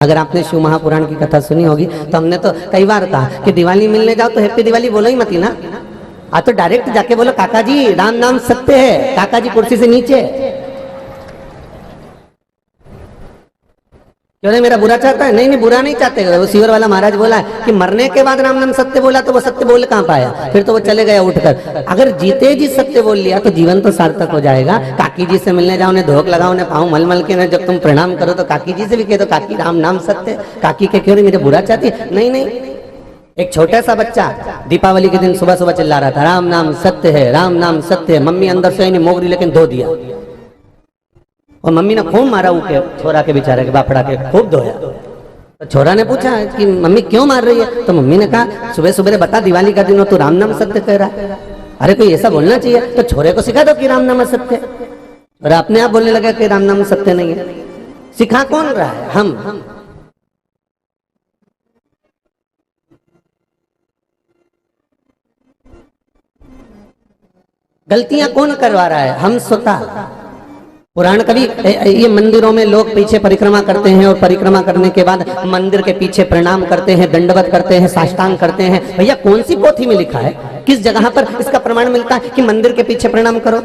अगर आपने शिव महापुराण की कथा सुनी होगी तो हमने तो कई बार कहा कि दिवाली मिलने जाओ तो हैप्पी दिवाली बोलो ही मत ही ना। तो डायरेक्ट जाके बोलो काका जी राम नाम सत्य है, काका जी कुर्सी से नीचे। क्यों नहीं मेरा बुरा चाहता है? नहीं नहीं बुरा नहीं चाहते। वो सीवर वाला महाराज बोला है कि मरने के बाद राम नाम सत्य बोला तो वो सत्य बोल कहां पाया, फिर तो वो चले गया उठकर। अगर जीते जी सत्य बोल लिया तो जीवन तो सार्थक हो जाएगा। काकी जी से मिलने जाओ, उन्हें धोख लगाओ, उन्हें पाँव मल मल के ना जब तुम प्रणाम करो तो काकी जी से भी कह दो काकी राम नाम सत्य। काकी के क्यों नहीं मेरे बुरा चाहती? नहीं नहीं। एक छोटा सा बच्चा दीपावली के दिन सुबह सुबह चिल्ला रहा था राम नाम सत्य है, राम नाम सत्य है। मम्मी अंदर से नहीं मोगरी लेकिन धो दिया और मम्मी ने खूब मारा उके छोरा के बेचारे के बापड़ा के खूब धोया। तो छोरा ने पूछा कि मम्मी क्यों मार रही है? तो मम्मी ने कहा सुबह सुबह बता दिवाली का दिन हो तो राम नाम सत्य कह रहा है। अरे कोई ऐसा बोलना चाहिए। तो छोरे को सिखा दो कि राम नाम सत्य है और अपने आप बोलने लगा कि राम नाम सत्य नहीं है। सिखा कौन रहा है? हम। गलतियां कौन करवा रहा है? हम स्वतः। पुराण कवि ये मंदिरों में लोग पीछे परिक्रमा करते हैं और परिक्रमा करने के बाद मंदिर के पीछे प्रणाम करते हैं, दंडवत करते हैं, साष्टांग करते हैं। भैया कौन सी पोथी में लिखा है, किस जगह पर इसका प्रमाण मिलता है कि मंदिर के पीछे प्रणाम करो?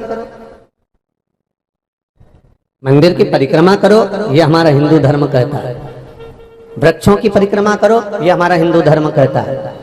मंदिर की परिक्रमा करो ये हमारा हिंदू धर्म कहता है। वृक्षों की परिक्रमा करो ये हमारा हिंदू धर्म कहता है।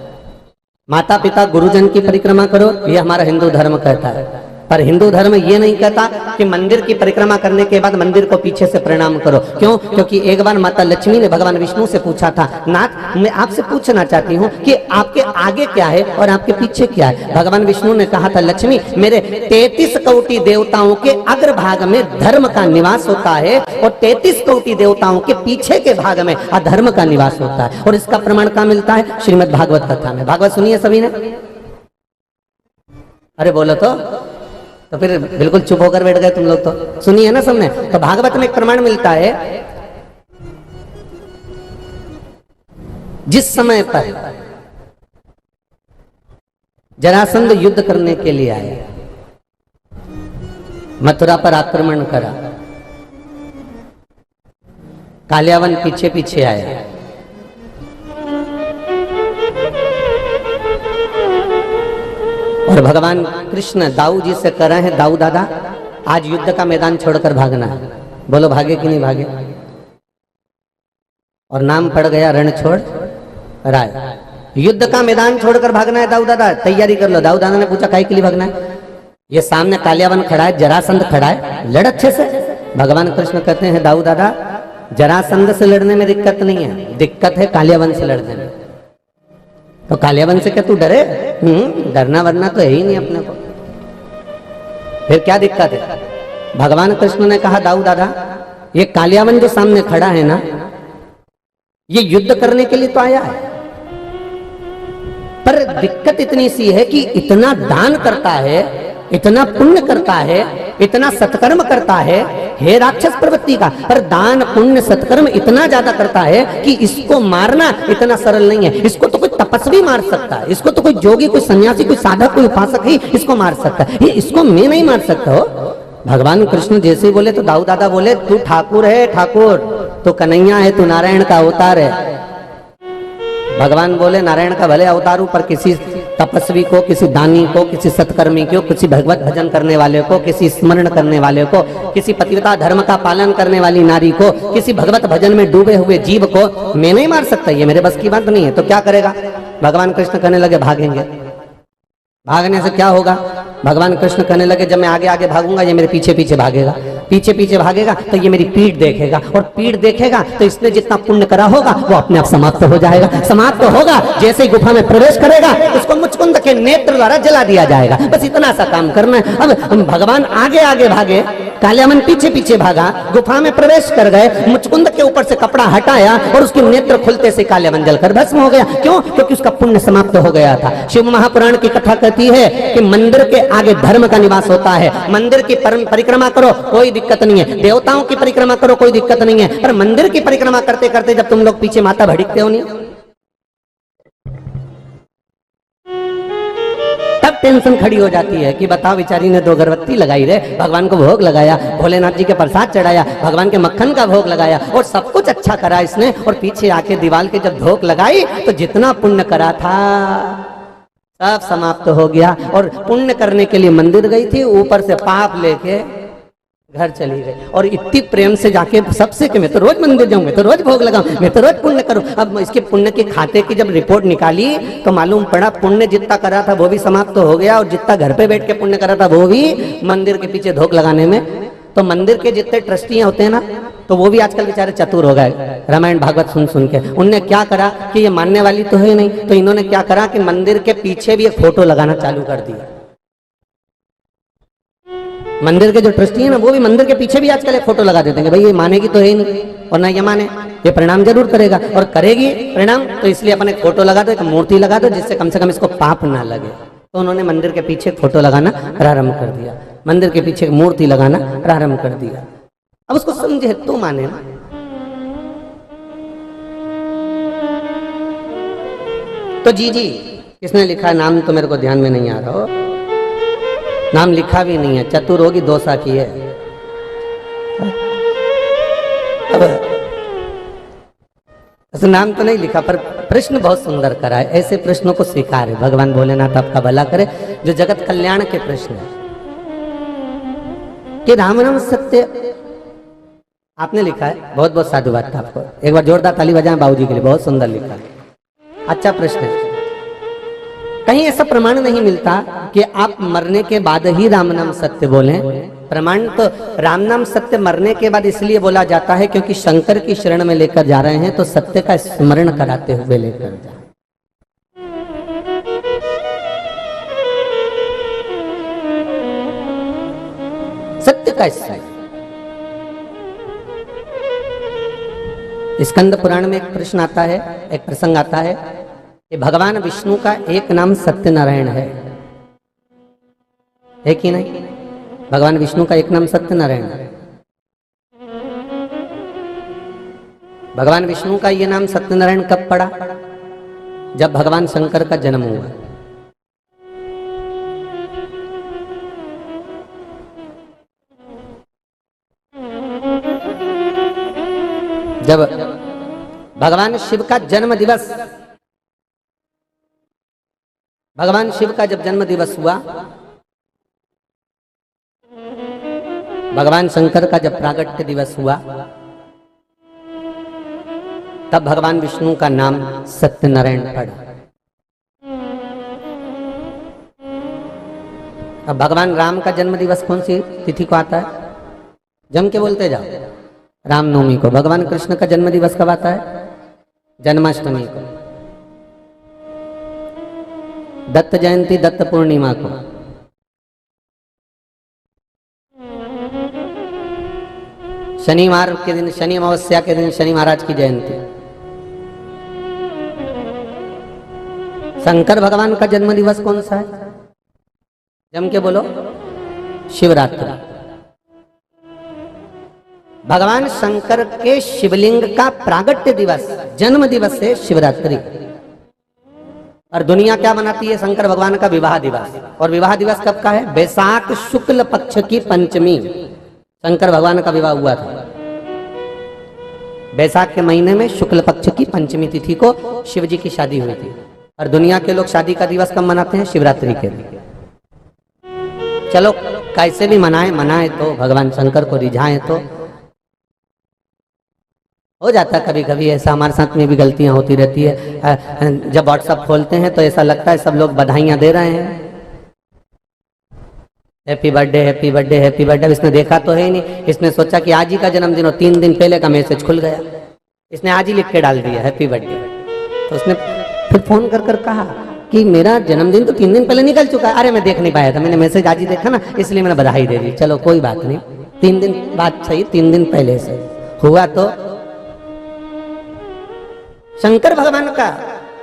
माता पिता गुरुजन की परिक्रमा करो ये हमारा हिंदू धर्म कहता है। पर हिंदू धर्म ये नहीं कहता कि मंदिर की परिक्रमा करने के बाद मंदिर को पीछे से प्रणाम करो। क्यों? क्योंकि एक बार माता लक्ष्मी ने भगवान विष्णु से पूछा था, नाथ मैं आपसे पूछना चाहती हूँ कि आपके आगे क्या है और आपके पीछे क्या है? भगवान विष्णु ने कहा था लक्ष्मी मेरे 33 कोटि देवताओं के अग्रभाग में धर्म का निवास होता है और 33 कोटि देवताओं के पीछे के भाग में अधर्म का निवास होता है। और इसका प्रमाण कहाँ मिलता है? श्रीमद् भागवत कथा में। भागवत सुनिए सभी ने? अरे बोलो तो फिर बिल्कुल चुप होकर बैठ गए तुम लोग। तो सुनिए ना सबने। तो भागवत में एक प्रमाण मिलता है जिस समय पर जरासंध युद्ध करने के लिए आए, मथुरा पर आक्रमण करा, कालियावन पीछे पीछे आया, और भगवान कृष्ण दाऊ जी से कह रहे हैं दाऊ दादा आज युद्ध का मैदान छोड़कर भागना है। बोलो भागे कि नहीं भागे? और नाम पड़ गया रणछोड़ राय। युद्ध का मैदान छोड़कर भागना है दाऊ दादा, तैयारी कर लो। दाऊ दादा ने पूछा काहे के लिए भागना है? ये सामने कालियावन खड़ा है, जरासंध खड़ा है, लड़ अच्छे से। भगवान कृष्ण कहते हैं दाऊ दादा जरासंध से लड़ने में दिक्कत नहीं है, दिक्कत है कालियावन से लड़ने में। तो कालियावन से क्या तू डरे? डरना वरना तो है ही नहीं अपने को, फिर क्या दिक्कत है? भगवान कृष्ण ने कहा दाऊ दादा ये कालियावन जो सामने खड़ा है ना ये युद्ध करने के लिए तो आया है, पर दिक्कत इतनी सी है कि इतना दान करता है, इतना पुण्य करता है, इतना सत्कर्म करता है, हे राक्षस प्रवृत्ति का, पर दान पुण्य सत्कर्म इतना ज्यादा करता है कि इसको मारना इतना सरल नहीं है। इसको तो कोई तपस्वी मार सकता है, इसको तो कोई जोगी, कोई सन्यासी, कोई साधक, कोई उपासक ही इसको मार सकता है, ये इसको मैं नहीं मार सकता हो। भगवान कृष्ण जैसे ही बोले तो दाऊ दादा बोले तू ठाकुर है, ठाकुर तू कन्हैया है, तू नारायण का अवतार है। भगवान बोले नारायण का भले अवतार हूं पर किसी तपस्वी को, किसी दानी को, किसी सत्कर्मी को, किसी भगवत भजन करने वाले को, किसी स्मरण करने वाले को, किसी पतिव्रता धर्म का पालन करने वाली नारी को, किसी भगवत भजन में डूबे हुए जीव को मैं नहीं मार सकता, ये मेरे बस की बात नहीं है। तो क्या करेगा? भगवान कृष्ण कहने लगे भागेंगे। भागने से क्या होगा? भगवान कृष्ण कहने लगे जब मैं आगे आगे भागूंगा ये मेरे पीछे पीछे भागेगा, पीछे पीछे भागेगा तो ये मेरी पीठ देखेगा, और पीठ देखेगा तो इसने जितना पुण्य करा होगा वो अपने आप समाप्त हो जाएगा। समाप्त होगा जैसे ही गुफा में प्रवेश करेगा उसको मुचकुंद के नेत्र द्वारा जला दिया जाएगा। बस इतना सा काम करना है। अब भगवान आगे आगे भागे, कालियावन पीछे पीछे भागा, गुफा में प्रवेश कर गए, मुचकुंद के ऊपर से कपड़ा हटाया और उसके नेत्र खुलते से कालियावन जलकर भस्म हो गया। क्यों? क्योंकि उसका पुण्य समाप्त हो गया था। शिव महापुराण की कथा कहती है कि मंदिर के आगे धर्म का निवास होता है। मंदिर की परिक्रमा करो कोई दिक्कत नहीं है, देवताओं की परिक्रमा करो कोई दिक्कत नहीं है, पर मंदिर की परिक्रमा करते करते जब तुम लोग पीछे माता भड़कते हो नहीं तब टेंशन खड़ी हो जाती है कि बताओ बेचारी ने 2 अगरबत्ती लगाई रे, भगवान को भोग लगाया, भोलेनाथ जी के प्रसाद चढ़ाया, भगवान के मक्खन का भोग लगाया और सब कुछ अच्छा करा इसने, और पीछे आके दीवार के जब धोख लगाई तो जितना पुण्य करा था सब समाप्त हो गया। और पुण्य करने के लिए मंदिर गई थी, ऊपर से पाप लेके घर चली गई, और इतनी प्रेम से जाके सबसे कि मैं तो रोज मंदिर जाऊं, मैं तो रोज भोग लगाऊं, मैं तो रोज पुण्य करूं। अब इसके पुण्य के खाते की जब रिपोर्ट निकाली तो मालूम पड़ा पुण्य जितना करा था वो भी समाप्त हो गया, और जितना घर पे बैठ के पुण्य करा था वो भी मंदिर के पीछे धोख लगाने में। तो मंदिर के जितने ट्रस्टियां होते हैं ना, तो वो भी आजकल बेचारे चतुर हो गए रामायण भागवत सुन सुन के। उनने क्या करा कि ये मानने वाली तो है नहीं, तो इन्होंने क्या करा कि मंदिर के पीछे भी एक फोटो लगाना चालू कर दिया। मंदिर के जो ट्रस्टी है ना, वो भी मंदिर के पीछे भी आजकल एक फोटो लगा देते हैं कि भाई ये मानेगी तो है ही नहीं, और ना ये माने ये प्रणाम जरूर करेगा, और करेगी प्रणाम तो इसलिए अपन एक फोटो लगा दो, एक मूर्ति लगा दो, जिससे कम से कम इसको पाप ना लगे। तो उन्होंने मंदिर के पीछे फोटो लगाना प्रारंभ कर दिया, मंदिर के पीछे एक मूर्ति लगाना प्रारंभ कर दिया। अब उसको समझे तो माने ना। तो जी किसने लिखा है नाम तो मेरे को ध्यान में नहीं आ रहा हो, नाम लिखा भी नहीं है, चतुर होगी दोसा की है। अब ऐसे नाम तो नहीं लिखा, पर प्रश्न बहुत सुंदर करा है। ऐसे प्रश्नों को स्वीकार है, भगवान भोलेनाथ आपका भला करे, जो जगत कल्याण के प्रश्न है। कि राम नाम सत्य आपने लिखा है, बहुत बहुत साधुवाद था आपको, एक बार जोरदार ताली बजाएं बाबूजी के लिए, बहुत सुंदर लिखा है, अच्छा प्रश्न है। कहीं ऐसा प्रमाण नहीं मिलता कि आप मरने के बाद ही राम नाम सत्य बोलें। प्रमाण तो राम नाम सत्य मरने के बाद इसलिए बोला जाता है क्योंकि शंकर की शरण में लेकर जा रहे हैं, तो सत्य का स्मरण कराते हुए लेकर जाए। सत्य का स्मरण। स्कंद पुराण में एक प्रश्न आता है, एक प्रसंग आता है कि भगवान विष्णु का एक नाम सत्यनारायण है कि नहीं? भगवान विष्णु का एक नाम सत्यनारायण है। भगवान विष्णु का ये नाम सत्यनारायण कब पड़ा? जब भगवान शंकर का जन्म हुआ। जब भगवान शिव का जन्म दिवस, भगवान शिव का जब जन्म दिवस हुआ, भगवान शंकर का जब प्रागट्य दिवस हुआ, तब भगवान विष्णु का नाम सत्यनारायण पड़ा। अब भगवान राम का जन्म दिवस कौन सी तिथि को आता है? जम के बोलते जाओ। रामनवमी को। भगवान कृष्ण का जन्म दिवस कब आता है? जन्माष्टमी को। दत्त जयंती दत्त पूर्णिमा को। शनिवार के दिन, शनि अमावस्या के दिन शनि महाराज की जयंती। शंकर भगवान का जन्म दिवस कौन सा है? जम के बोलो। शिवरात्रि। भगवान शंकर के शिवलिंग का प्रागट्य दिवस, जन्म दिवस है शिवरात्रि। और दुनिया क्या मनाती है? शंकर भगवान का विवाह दिवस। और विवाह दिवस कब का है? बैसाख शुक्ल पक्ष की पंचमी शंकर भगवान का विवाह हुआ था। बैसाख के महीने में शुक्ल पक्ष की पंचमी तिथि को शिव जी की शादी हुई थी। और दुनिया के लोग शादी का दिवस कब मनाते हैं? शिवरात्रि के दिन। चलो कैसे भी मनाए तो भगवान शंकर को रिझाएं तो हो जाता है। कभी कभी ऐसा हमारे साथ में भी गलतियां होती रहती है। जब व्हाट्सएप खोलते हैं तो ऐसा लगता है सब लोग बधाइयां दे रहे हैं, happy birthday happy birthday happy birthday. इसने देखा तो है ही नहीं, इसने सोचा कि आज ही का जन्मदिन हो, 3 दिन पहले का मैसेज खुल गया, इसने आज ही लिख के डाल दिया हैप्पी बर्थडे। तो उसने फिर फोन कर कर कहा कि मेरा जन्मदिन तो 3 दिन पहले निकल चुका है। अरे मैं देख नहीं पाया था, मैंने मैसेज आज ही देखा ना, इसलिए मैंने बधाई दे दी। चलो कोई बात नहीं, 3 दिन बाद सही, 3 दिन पहले से हुआ। तो शंकर भगवान का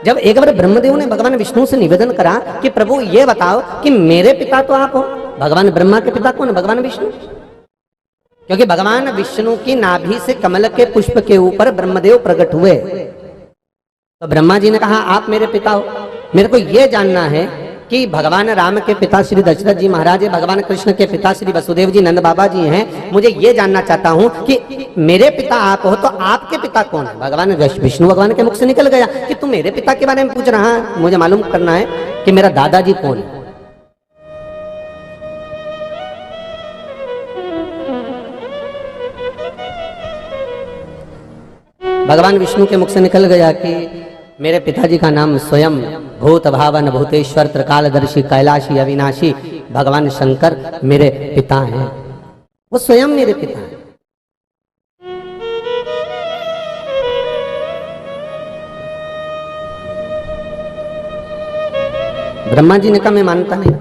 जब एक बार ब्रह्मदेव ने भगवान विष्णु से निवेदन करा कि प्रभु ये बताओ कि मेरे पिता तो आप हो। भगवान ब्रह्मा के पिता कौन है? भगवान विष्णु। क्योंकि भगवान विष्णु की नाभि से कमल के पुष्प के ऊपर ब्रह्मदेव प्रकट हुए। तो ब्रह्मा जी ने कहा आप मेरे पिता हो, मेरे को यह जानना है कि भगवान राम के पिता श्री दशरथ जी महाराज, भगवान कृष्ण के पिता श्री वसुदेव जी नंद बाबा जी हैं, मुझे ये जानना चाहता हूं कि मेरे पिता आप हो तो आपके पिता कौन है? भगवान विष्णु भगवान के मुख से निकल गया कि तू मेरे पिता के बारे में पूछ रहा है, मुझे मालूम करना है कि मेरा दादाजी कौन है। भगवान विष्णु के मुख से निकल गया कि मेरे पिताजी का नाम स्वयं भूत भावन भूतेश्वर त्रिकालदर्शी कैलाशी अविनाशी भगवान शंकर मेरे पिता हैं, वो स्वयं मेरे पिता हैं। ब्रह्मा जी ने कहा मैं मानता नहीं,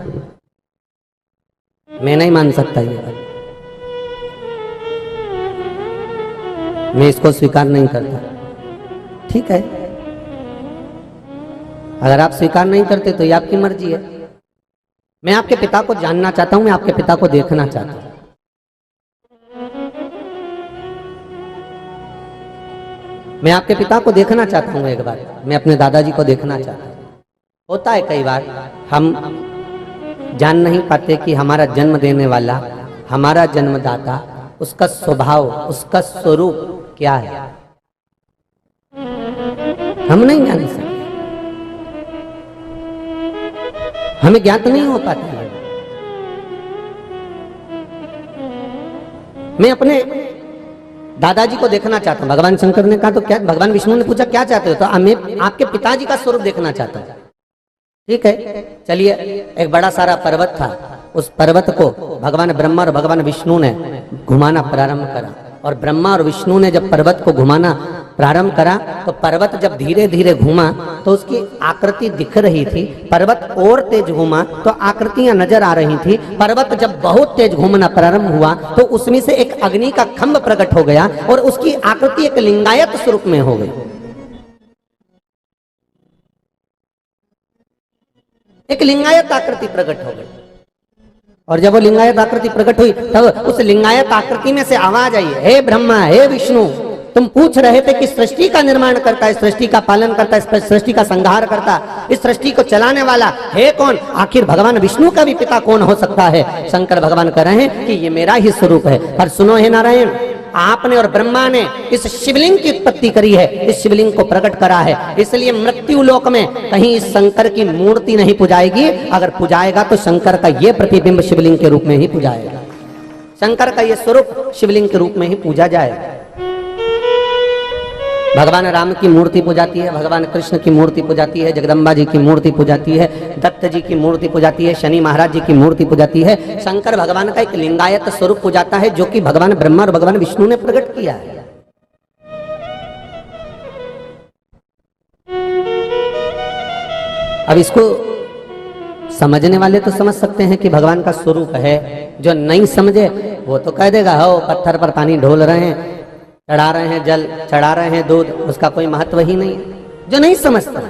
मैं नहीं मान सकता ये बात, मैं इसको स्वीकार नहीं करता। ठीक है, अगर आप स्वीकार नहीं करते तो ये आपकी मर्जी है। मैं आपके पिता को जानना चाहता हूं, मैं आपके पिता को देखना चाहता हूं। मैं आपके पिता को देखना चाहता हूं एक बार, मैं अपने दादाजी को देखना चाहता हूं। होता है कई बार हम जान नहीं पाते कि हमारा जन्म देने वाला, हमारा जन्मदाता, उसका स्वभाव, उसका स्वरूप क्या है, हम नहीं जान सकते, हमें ज्ञात नहीं हो पाता है। मैं अपने दादाजी को देखना चाहता हूं। भगवान शंकर ने कहा तो क्या, भगवान विष्णु ने पूछा क्या चाहते हो? तो मैं आपके पिताजी का स्वरूप देखना चाहता हूं। ठीक है, चलिए, एक बड़ा सारा पर्वत था, उस पर्वत को भगवान ब्रह्मा और भगवान विष्णु ने घुमाना प्रारंभ करा। और ब्रह्मा और विष्णु ने जब पर्वत को घुमाना प्रारंभ करा तो पर्वत जब धीरे धीरे घूमा तो उसकी आकृति दिख रही थी। पर्वत और तेज घूमा तो आकृतियां नजर आ रही थी। पर्वत जब बहुत तेज घूमना प्रारंभ हुआ तो उसमें से एक अग्नि का खंभ प्रकट हो गया और उसकी आकृति एक लिंगायत स्वरूप में हो गई। एक लिंगायत आकृति प्रकट हो गई। और जब वो लिंगायत आकृति प्रकट हुई तब उस लिंगायत आकृति में से आवाज आई, हे ब्रह्मा, हे विष्णु, तुम पूछ रहे थे कि सृष्टि का निर्माण करता है, सृष्टि का पालन करता है, सृष्टि का संहार करता, इस सृष्टि को चलाने वाला है कौन? आखिर भगवान विष्णु का भी पिता कौन हो सकता है? शंकर भगवान कह रहे हैं कि ये मेरा ही स्वरूप है। पर सुनो हे नारायण, आपने और ब्रह्मा ने इस शिवलिंग की उत्पत्ति करी है, इस शिवलिंग को प्रकट करा है, इसलिए मृत्यु लोक में कहीं इस शंकर की मूर्ति नहीं पुजाएगी। अगर पुजाएगा तो शंकर का ये प्रतिबिंब शिवलिंग के रूप में ही पुजाएगा, शंकर का ये स्वरूप शिवलिंग के रूप में ही पूजा जाएगा। भगवान राम की मूर्ति पूजाती है, भगवान कृष्ण की मूर्ति पूजाती है, जगदम्बा जी की मूर्ति पूजाती है, दत्त जी की मूर्ति पूजाती है, शनि महाराज जी की मूर्ति पूजाती है। शंकर भगवान का एक लिंगायत स्वरूप पूजाता है जो कि भगवान ब्रह्मा और भगवान विष्णु ने प्रकट किया है। अब इसको समझने वाले तो समझ सकते हैं कि भगवान का स्वरूप है, जो नहीं समझे वो तो कह देगा हो पत्थर पर पानी ढोल रहे हैं, चढ़ा रहे हैं जल, चढ़ा रहे हैं दूध, उसका कोई महत्व ही नहीं। जो नहीं समझता,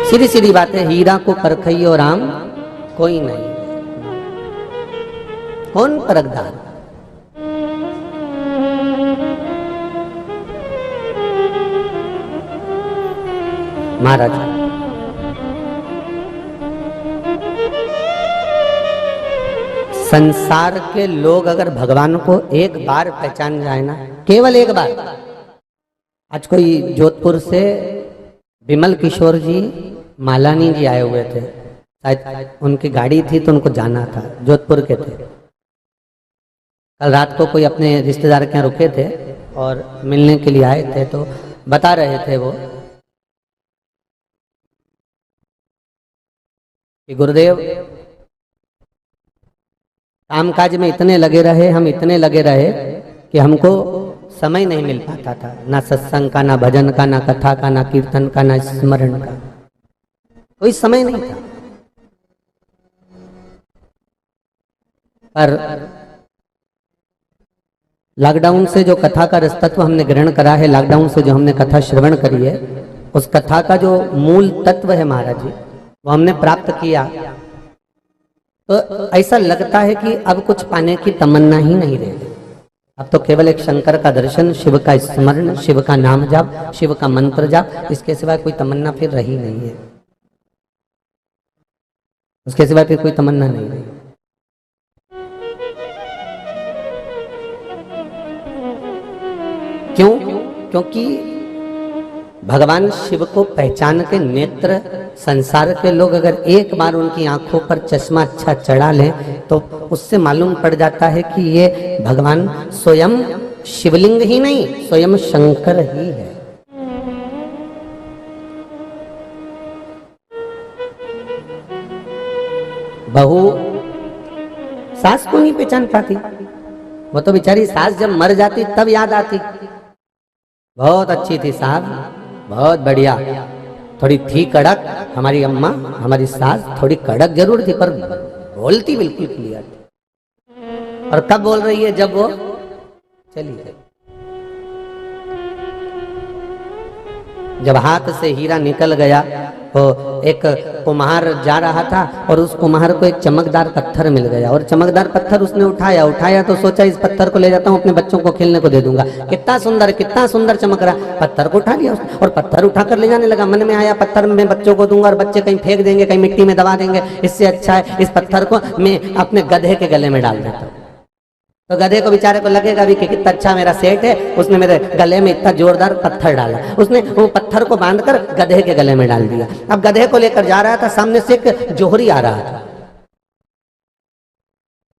सीधी सीधी बात है, हीरा को परखइयो राम कोई नहीं, कौन परखदार? महाराज संसार के लोग अगर भगवान को एक बार पहचान जाए ना, केवल एक बार। आज कोई जोधपुर से विमल किशोर जी मालानी जी आए हुए थे, शायद उनकी गाड़ी थी तो उनको जाना था, जोधपुर के थे। कल रात को कोई अपने रिश्तेदार के यहाँ रुके थे और मिलने के लिए आए थे, तो बता रहे थे वो कि गुरुदेव कामकाज में इतने लगे रहे, हम इतने लगे रहे कि हमको समय नहीं मिल पाता था, ना सत्संग का, ना भजन का, ना कथा का, ना कीर्तन का, ना स्मरण का, कोई समय नहीं था। पर लॉकडाउन से जो कथा का रसतत्व हमने ग्रहण करा है, लॉकडाउन से जो हमने कथा श्रवण करी है, उस कथा का जो मूल तत्व है महाराज जी, वो हमने प्राप्त किया। तो ऐसा लगता है कि अब कुछ पाने की तमन्ना ही नहीं रही। अब तो केवल एक शंकर का दर्शन, शिव का स्मरण, शिव का नाम जाप, शिव का मंत्र जाप, इसके सिवाय कोई तमन्ना फिर रही नहीं है। उसके सिवाय फिर कोई तमन्ना नहीं रही। क्यों? क्योंकि भगवान शिव को पहचान के नेत्र संसार के लोग अगर एक बार उनकी आंखों पर चश्मा अच्छा चढ़ा लें तो उससे मालूम पड़ जाता है कि ये भगवान स्वयं शिवलिंग ही नहीं, स्वयं शंकर ही है। बहू सास को नहीं पहचान पाती, वो तो बेचारी सास जब मर जाती तब याद आती, बहुत अच्छी थी साहब, बहुत बढ़िया, थोड़ी थी कड़क हमारी अम्मा, हमारी सास थोड़ी कड़क जरूर थी पर बोलती बिल्कुल क्लियर थी। और कब बोल रही है? जब वो चली गई, जब हाथ से हीरा निकल गया। वो एक कुम्हार जा रहा था और उस कुम्हार को एक चमकदार पत्थर मिल गया और चमकदार पत्थर उसने उठाया तो सोचा इस पत्थर को ले जाता हूँ अपने बच्चों को खेलने को दे दूंगा, कितना सुंदर चमक रहा। पत्थर को उठा लिया उसने और पत्थर उठाकर ले जाने लगा। मन में आया पत्थर में बच्चों को दूंगा और बच्चे कहीं फेंक देंगे, कहीं मिट्टी में दबा देंगे, इससे अच्छा है इस पत्थर को मैं अपने गधे के गले में डाल देता हूँ। तो गधे को बेचारे को लगेगा भी कि कितना अच्छा मेरा सेठ है, उसने मेरे गले में इतना जोरदार पत्थर डाला। उसने वो पत्थर को बांधकर गधे के गले में डाल दिया। अब गधे को लेकर जा रहा था, सामने से एक जोहरी आ रहा था।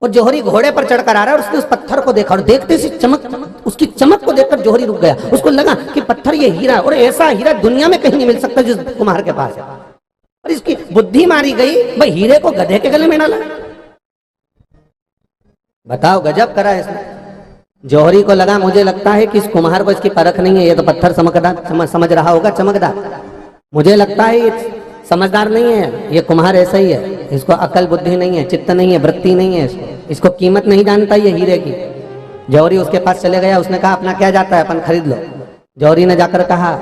वो जोहरी घोड़े पर चढ़कर आ रहा है और उसने उस पत्थर को देखा और देखते से चमक, उसकी चमक को देखकर जोहरी रुक गया। उसको लगा कि पत्थर ये हीरा है और ऐसा हीरा दुनिया में कहीं नहीं मिल सकता जिस कुम्हार के पास है। और इसकी बुद्धि मारी गई, भाई हीरे को गधे के गले में डाला। बताओ गजब करा इसने। जौहरी को लगा, मुझे लगता है कि इस कुम्हार को इसकी परख नहीं है, ये तो पत्थर समझ रहा होगा चमकदार, मुझे लगता है ये समझदार नहीं है, ये कुम्हार ऐसा ही है, इसको अकल बुद्धि नहीं है, चित्त नहीं है, वृत्ति नहीं है, इसको कीमत नहीं जानता ये हीरे की। जौहरी उसके पास चले गया, उसने कहा अपना क्या जाता है, अपन खरीद लो। जौहरी ने जाकर कहा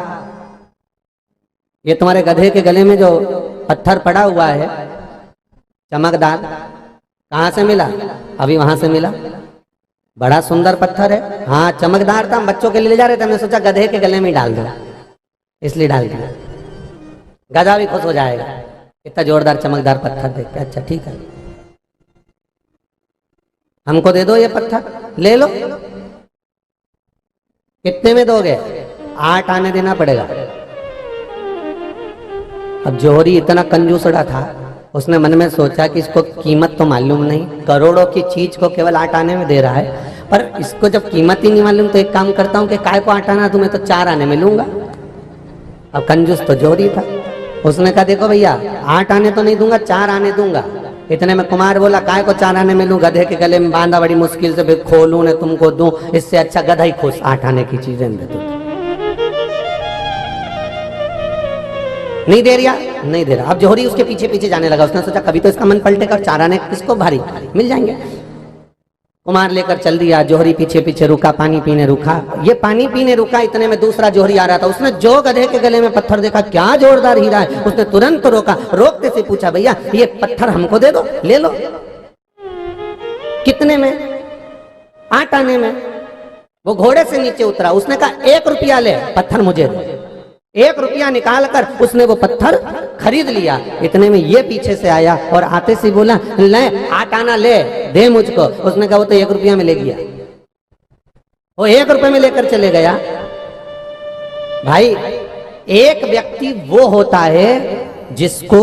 ये तुम्हारे गधे के गले में जो पत्थर पड़ा हुआ है चमकदार, कहाँ से मिला? अभी वहां से मिला, बड़ा सुंदर पत्थर है। हाँ चमकदार था, हम बच्चों के लिए ले जा रहे थे, हमने सोचा गधे के गले में डाल दो, इसलिए डाल दिया, गधा भी खुश हो जाएगा, इतना जोरदार चमकदार पत्थर देख के। अच्छा ठीक है, हमको दे दो ये पत्थर, ले लो। कितने में दोगे? 8 आने देना पड़ेगा। अब जौहरी इतना कंजूसड़ा था, उसने मन में सोचा कि इसको कीमत तो मालूम नहीं, करोड़ों की चीज को केवल 8 आने में दे रहा है, पर इसको जब कीमत ही नहीं मालूम तो एक काम करता हूँ कि काय को 8 आना, तुम्हें तो 4 आने में लूंगा। अब कंजूस तो जौहरी था, उसने कहा देखो भैया 8 आने तो नहीं दूंगा, 4 आने दूंगा। इतने में कुमार बोला काय को 4 आने में लूं, गधे के गले में बांधा, बड़ी मुश्किल से फिर खोलूं ने तुमको दूं, इससे अच्छा गधा ही खुश 8 आने की चीजें दे दो। नहीं दे रहा। अब जौहरी उसके पीछे पीछे जाने लगा। उसने सोचा कभी तो इसका मन पलटेगा और 4 आने किसको भारी मिल जाएंगे। कुमार लेकर चल दिया, जौहरी पीछे पीछे रुका, पानी पीने रुका। ये पानी पीने रुका, इतने में दूसरा जौहरी आ रहा था। उसने जो गधे के गले में पत्थर देखा, क्या जोरदार हीरा है, उसने तुरंत रोका। रोकते से पूछा भैया ये पत्थर हमको दे दो, ले लो। कितने में? 8 आने में। वो घोड़े से नीचे उतरा, उसने कहा 1 रुपया ले, पत्थर मुझे दे। 1 रुपया निकालकर उसने वो पत्थर खरीद लिया। इतने में ये पीछे से आया और आते से बोला ले 8 आना ले, दे मुझको। उसने कहा वो तो 1 रुपया में ले गया। वो 1 रुपये में लेकर चले गया। भाई एक व्यक्ति वो होता है जिसको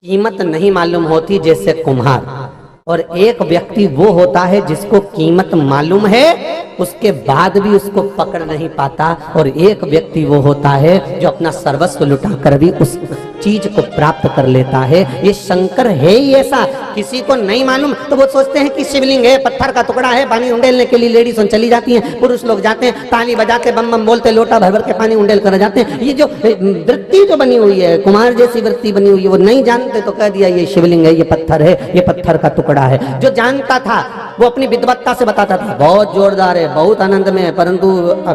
कीमत नहीं मालूम होती, जैसे कुम्हार, और एक व्यक्ति वो होता है जिसको कीमत मालूम है उसके बाद भी उसको पकड़ नहीं पाता, और एक व्यक्ति वो होता है जो अपना सर्वस्व लुटाकर भी उस चीज को प्राप्त कर लेता है। ये शंकर है ही ऐसा, किसी को नहीं मालूम तो वो सोचते हैं कि शिवलिंग है, पत्थर का टुकड़ा है, पानी उंडेलने के लिए लेडीज चली जाती हैं, पुरुष लोग जाते हैं ताली बजाते बम बम बोलते लोटा भर भर के पानी उंडेल कर जाते हैं। ये जो वृत्ति जो बनी हुई है, कुमार जैसी वृत्ति बनी हुई है, वो नहीं जानते तो कह दिया ये शिवलिंग है, ये पत्थर है, ये पत्थर का टुकड़ा है। जो जानता था वो अपनी विद्वत्ता से बताता था बहुत जोरदार है, बहुत आनंद में है, परंतु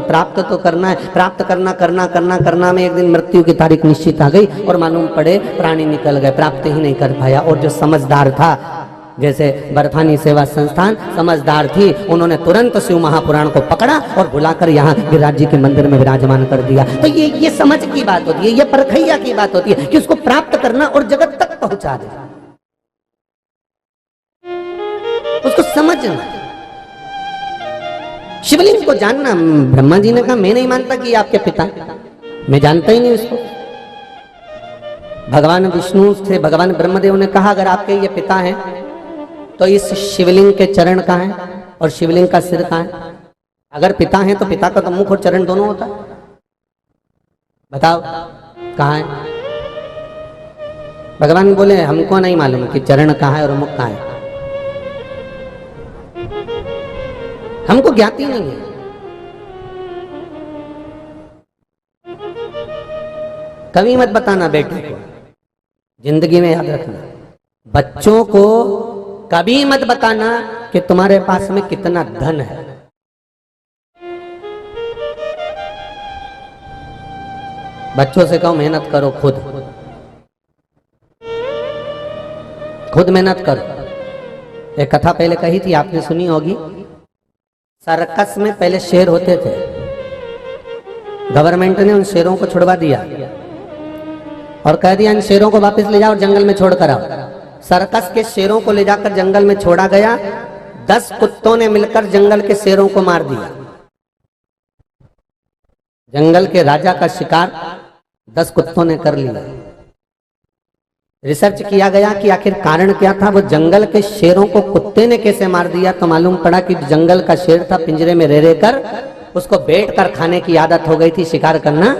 प्राप्त तो करना है, प्राप्त करना में एक दिन मृत्यु की तारीख निश्चित आ गई और मालूम पड़े प्राणी निकल गए, प्राप्त ही नहीं कर पाया। और जो समझदार था जैसे बर्फानी सेवा संस्थान समझदार थी, उन्होंने तुरंत शिव महापुराण को पकड़ा और बुलाकर यहाँ गिरिराज जी के मंदिर में विराजमान कर दिया। तो ये समझ की बात होती है, ये परखैया की बात होती है कि उसको प्राप्त करना और जगत तक पहुंचा दे, उसको समझना, शिवलिंग को जानना। ब्रह्मा जी ने कहा मैं नहीं मानता कि आपके पिता, मैं जानता ही नहीं उसको। भगवान विष्णु से भगवान ब्रह्मदेव ने कहा अगर आपके ये पिता हैं तो इस शिवलिंग के चरण कहाँ हैं और शिवलिंग का सिर कहाँ है? अगर पिता हैं तो पिता का तो मुख और चरण दोनों होता है, बताओ कहाँ है? भगवान बोले हमको नहीं मालूम कि चरण कहाँ है और मुख कहाँ है, हमको ज्ञाति नहीं है। कभी मत बताना बेटे को, जिंदगी में याद रखना, बच्चों को कभी मत बताना कि तुम्हारे पास में कितना धन है। बच्चों से कहो मेहनत करो, खुद मेहनत करो। एक कथा पहले कही थी, आपने सुनी होगी। सर्कस में पहले शेर होते थे, गवर्नमेंट ने उन शेरों को छुड़वा दिया और कह दिया इन शेरों को वापस ले जाओ और जंगल में छोड़कर आओ। सर्कस के शेरों को ले जाकर जंगल में छोड़ा गया, 10 कुत्तों ने मिलकर जंगल के शेरों को मार दिया। जंगल के राजा का शिकार 10 कुत्तों ने कर लिया। रिसर्च किया गया कि आखिर कारण क्या था, वो जंगल के शेरों को कुत्ते ने कैसे मार दिया, तो मालूम पड़ा कि जंगल का शेर था, पिंजरे में रह रहकर उसको बैठकर खाने की आदत हो गई थी, शिकार करना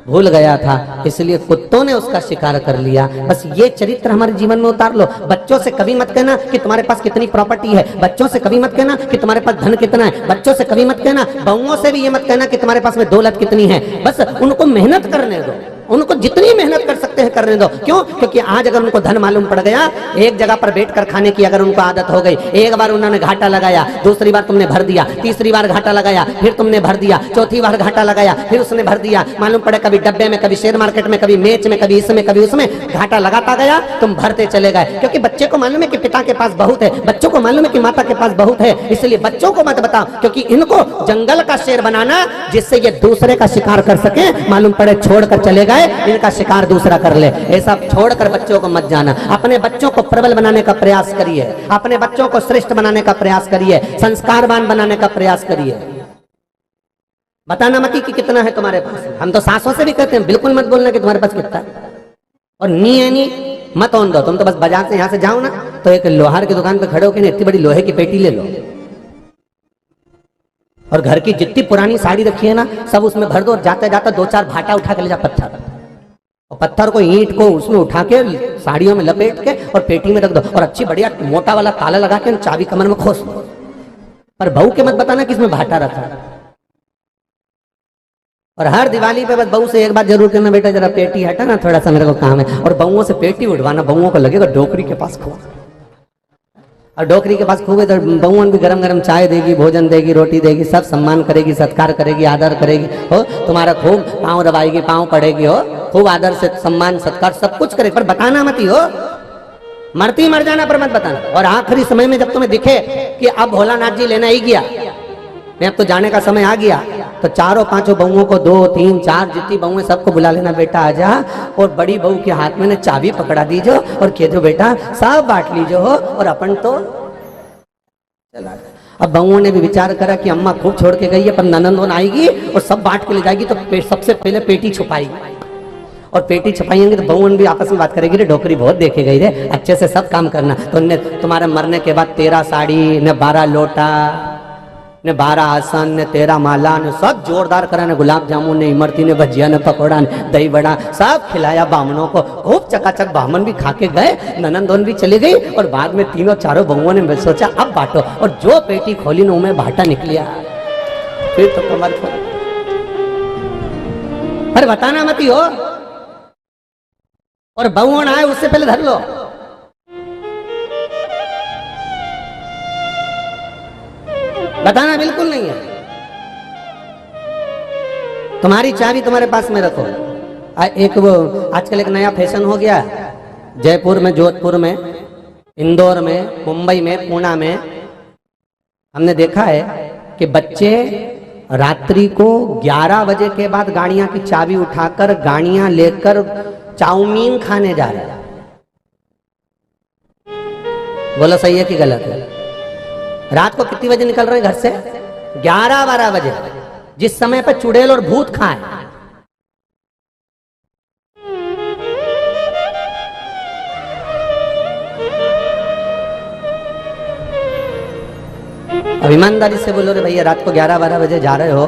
भूल गया था, इसलिए कुत्तों ने उसका शिकार कर लिया। बस ये चरित्र हमारे जीवन में उतार लो। बच्चों से कभी मत कहना कि तुम्हारे पास कितनी प्रॉपर्टी है, बच्चों से कभी मत कहना कि तुम्हारे पास धन कितना है, बच्चों से कभी मत कहना, बहुओं से भी ये मत कहना कि तुम्हारे पास में दौलत कितनी है। बस उनको मेहनत करने दो, उनको जितनी मेहनत कर सकते हैं करने दो। क्यों? क्योंकि आज अगर उनको धन मालूम पड़ गया, एक जगह पर बैठकर खाने की अगर उनको आदत हो गई, एक बार उन्होंने घाटा लगाया, दूसरी बार तुमने भर दिया, तीसरी बार घाटा लगाया, फिर तुमने भर दिया, चौथी बार घाटा लगाया, फिर उसने भर दिया, मालूम पड़े कभी डब्बे में, कभी शेयर मार्केट में, कभी मैच में, कभी इसमें, कभी उसमें, घाटा लगाता गया, तुम भरते चले गए। क्योंकि बच्चे को मालूम है कि पिता के पास बहुत है, बच्चों को मालूम है कि माता के पास बहुत है, इसलिए बच्चों को मत बताओ, क्योंकि इनको जंगल का शेर बनाना जिससे ये दूसरे का शिकार कर सके, मालूम पड़े छोड़कर चले गए, इनका शिकार दूसरा कर ले। ऐसा छोड़कर बच्चों को मत जाना। अपने बच्चों को प्रबल बनाने का प्रयास करिए, अपने बच्चों को श्रेष्ठ बनाने का प्रयास करिए, संस्कारवान बनाने का प्रयास करिए। बताना मत कि कितना है तुम्हारे पास। हम तो सासों से भी कहते हैं बिल्कुल मत बोलना कि तुम्हारे पास कितना है, और नी है नी मत ओन दो। तुम तो बस बाजार से यहां से जाओ ना तो एक लोहार की दुकान पे खड़े होकर इतनी बड़ी लोहे की पेटी ले लो और घर की जितनी पुरानी साड़ी रखी है ना सब उसमें भर दो और जाते जाते 2-4 भाटा उठा के ले जा, पत्थर, और पत्थर को ईंट को उसमें उठा के साड़ियों में लपेट के और पेटी में रख दो और अच्छी बढ़िया मोटा वाला ताला लगा के चाबी कमर में खोस दो। पर बहू के मत बताना कि इसमें भाटा रखा है। और हर दिवाली पे बस बहू से एक बात जरूर करना, बेटा जरा पेटी हटा ना, थोड़ा सा मेरे को काम है। और बहुओं से पेटी उठवाना, बहुओं को लगेगा डोकरी के पास खो, और डोकरी के पास खूब तो बहुओं भी गरम गरम चाय देगी, भोजन देगी, रोटी देगी, सब सम्मान करेगी, सत्कार करेगी, आदर करेगी, हो तुम्हारा खूब पाँव दबाएगी, पाँव पड़ेगी, हो खूब आदर से सम्मान सत्कार सब कुछ करेगी। पर बताना मत ही, हो मरती मर जाना पर मत बताना। और आखिरी समय में जब तुम्हें दिखे कि अब भोलानाथ जी लेना ही गया, मैं अब तो जाने का समय आ गया, तो 4-5 बहुओं को 2, 3, 4 जितनी बहुएं सबको बुला लेना, बेटा आजा, और बड़ी बहू के हाथ में चाबी पकड़ा दीजो और कह दो बेटा सब बांट लीजो हो, और अपन तो चला। अब बहुओं ने भी विचार करा कि अम्मा खूब छोड़ के गई है, पर ननंदोन आएगी और सब बांट के ले जाएगी, तो सबसे पहले पेटी छुपाएगी, और पेटी छुपाएंगे तो बहुओं भी आपस में बात करेगी, रे डोकरी बहुत देखे गई रे, अच्छे से सब काम करना। तो ने तुम्हारे मरने के बाद 13 साड़ी ने 12 लोटा ने 12 आसन ने 13 माला ने सब जोरदार करा ने, गुलाब जामुन ने, इमरती ने, भजिया ने, पकौड़ा ने, दही बड़ा सब खिलाया बामनों को, खूब चकाचक बामन भी खा के गए, ननंदोन भी चली गई, और बाद में 3-4 बहुओं ने सोचा अब बांटो, और जो पेटी खोली न उनमें भाटा निकलिया, फिर तो कमर खोल। अरे बताना मत ही हो, और बहुओं आए उससे पहले धर लो। बताना बिल्कुल नहीं है। तुम्हारी चाबी तुम्हारे पास में रखो। एक वो आजकल एक नया फैशन हो गया, जयपुर में, जोधपुर में इंदौर में, मुंबई में, पूना में हमने देखा है कि बच्चे रात्रि को 11 बजे के बाद गाड़ियां की चाबी उठाकर गाड़ियां लेकर चाउमीन खाने जा रहे हैं। बोलो सही है कि गलत है? रात को कितनी बजे निकल रहे हैं घर से? 11-12 बजे, जिस समय पर चुड़ैल और भूत खाएं। अब ईमानदारी से बोलो रे भैया, रात को 11-12 बजे जा रहे हो,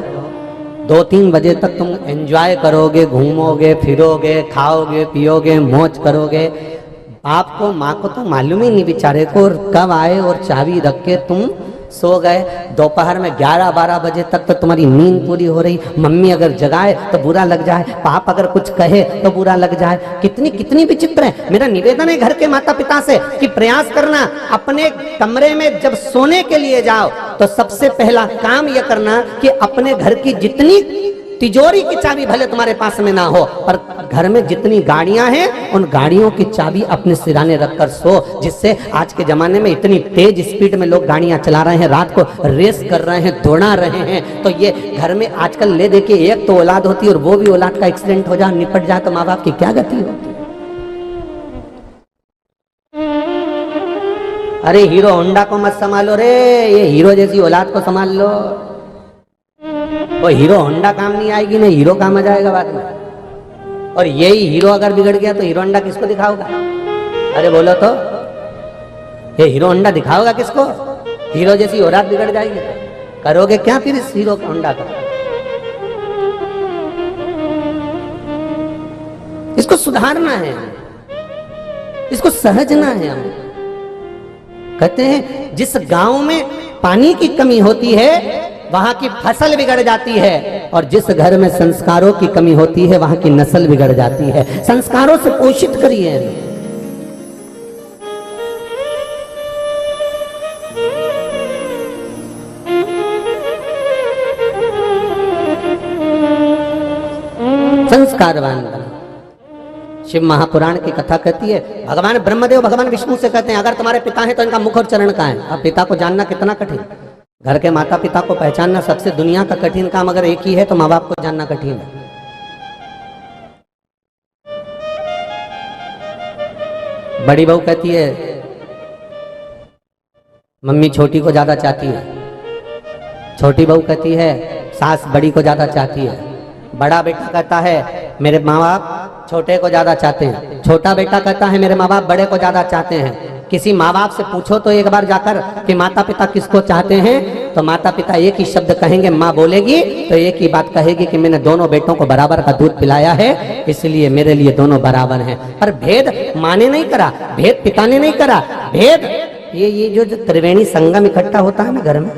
2-3 बजे तक तुम एंजॉय करोगे, घूमोगे, फिरोगे, खाओगे, पियोगे, मौज करोगे। आपको, माँ को तो मालूम ही नहीं बेचारे को कब आए और चाबी रख के तुम सो गए। दोपहर में 11-12 बजे तक तो तुम्हारी नींद पूरी हो रही। मम्मी अगर जगाए तो बुरा लग जाए, पाप अगर कुछ कहे तो बुरा लग जाए। कितनी कितनी विचित्र है। मेरा निवेदन है घर के माता पिता से कि प्रयास करना, अपने कमरे में जब सोने के लिए जाओ तो सबसे पहला काम यह करना कि अपने घर की जितनी तिजोरी की चाबी भले तुम्हारे पास में ना हो, पर घर में जितनी गाड़ियां हैं उन गाड़ियों की चाबी अपने सिराने रखकर सो। जिससे आज के जमाने में इतनी तेज स्पीड में लोग गाड़ियां चला रहे हैं, रात को रेस कर रहे हैं, दौड़ा रहे हैं, तो ये घर में आजकल ले देखिए, एक तो औलाद होती है और वो भी औलाद का एक्सीडेंट हो जाए, निपट जाए, तो माँ बाप की क्या गति होती है? अरे हीरो होंडा को मत संभालो रे, ये हीरो जैसी औलाद को संभाल लो। वो हीरो होंडा काम नहीं आएगी, ना हीरो काम आ जाएगा बाद में। और यही हीरो अगर बिगड़ गया तो हीरो होंडा किसको दिखाओगा? अरे बोलो तो, ये हीरो होंडा दिखाओगा किसको? हीरो जैसी औलाद बिगड़ जाएगी, करोगे क्या फिर इस हीरो होंडा का? इसको सुधारना है, इसको सहजना है। हम कहते हैं जिस गांव में पानी की कमी होती है वहां की फसल बिगड़ जाती है, और जिस घर में संस्कारों की कमी होती है वहां की नस्ल बिगड़ जाती है। संस्कारों से पोषित करिए। संस्कारवान बना। शिव महापुराण की कथा कहती है, भगवान ब्रह्मदेव भगवान विष्णु से कहते हैं अगर तुम्हारे पिता हैं तो इनका मुख और चरण कहाँ है? अब पिता को जानना कितना कठिन। घर के माता पिता को पहचानना सबसे दुनिया का कठिन काम अगर एक ही है तो माँ बाप को जानना कठिन है। बड़ी बहू कहती है मम्मी छोटी को ज्यादा चाहती है, छोटी बहू कहती है सास बड़ी को ज्यादा चाहती है, बड़ा बेटा कहता है मेरे माँ बाप छोटे को ज्यादा चाहते हैं, छोटा बेटा कहता है मेरे माँ बाप बड़े को ज्यादा चाहते हैं। किसी माँ बाप से पूछो तो एक बार जाकर कि माता पिता किसको चाहते हैं, तो माता पिता एक ही शब्द कहेंगे, माँ बोलेगी तो एक ही बात कहेगी कि मैंने दोनों बेटों को बराबर का दूध पिलाया है, इसलिए मेरे लिए दोनों बराबर हैं। पर भेद माँ ने नहीं करा, भेद पिता ने नहीं करा, भेद ये जो त्रिवेणी संगम इकट्ठा होता है ना घर में,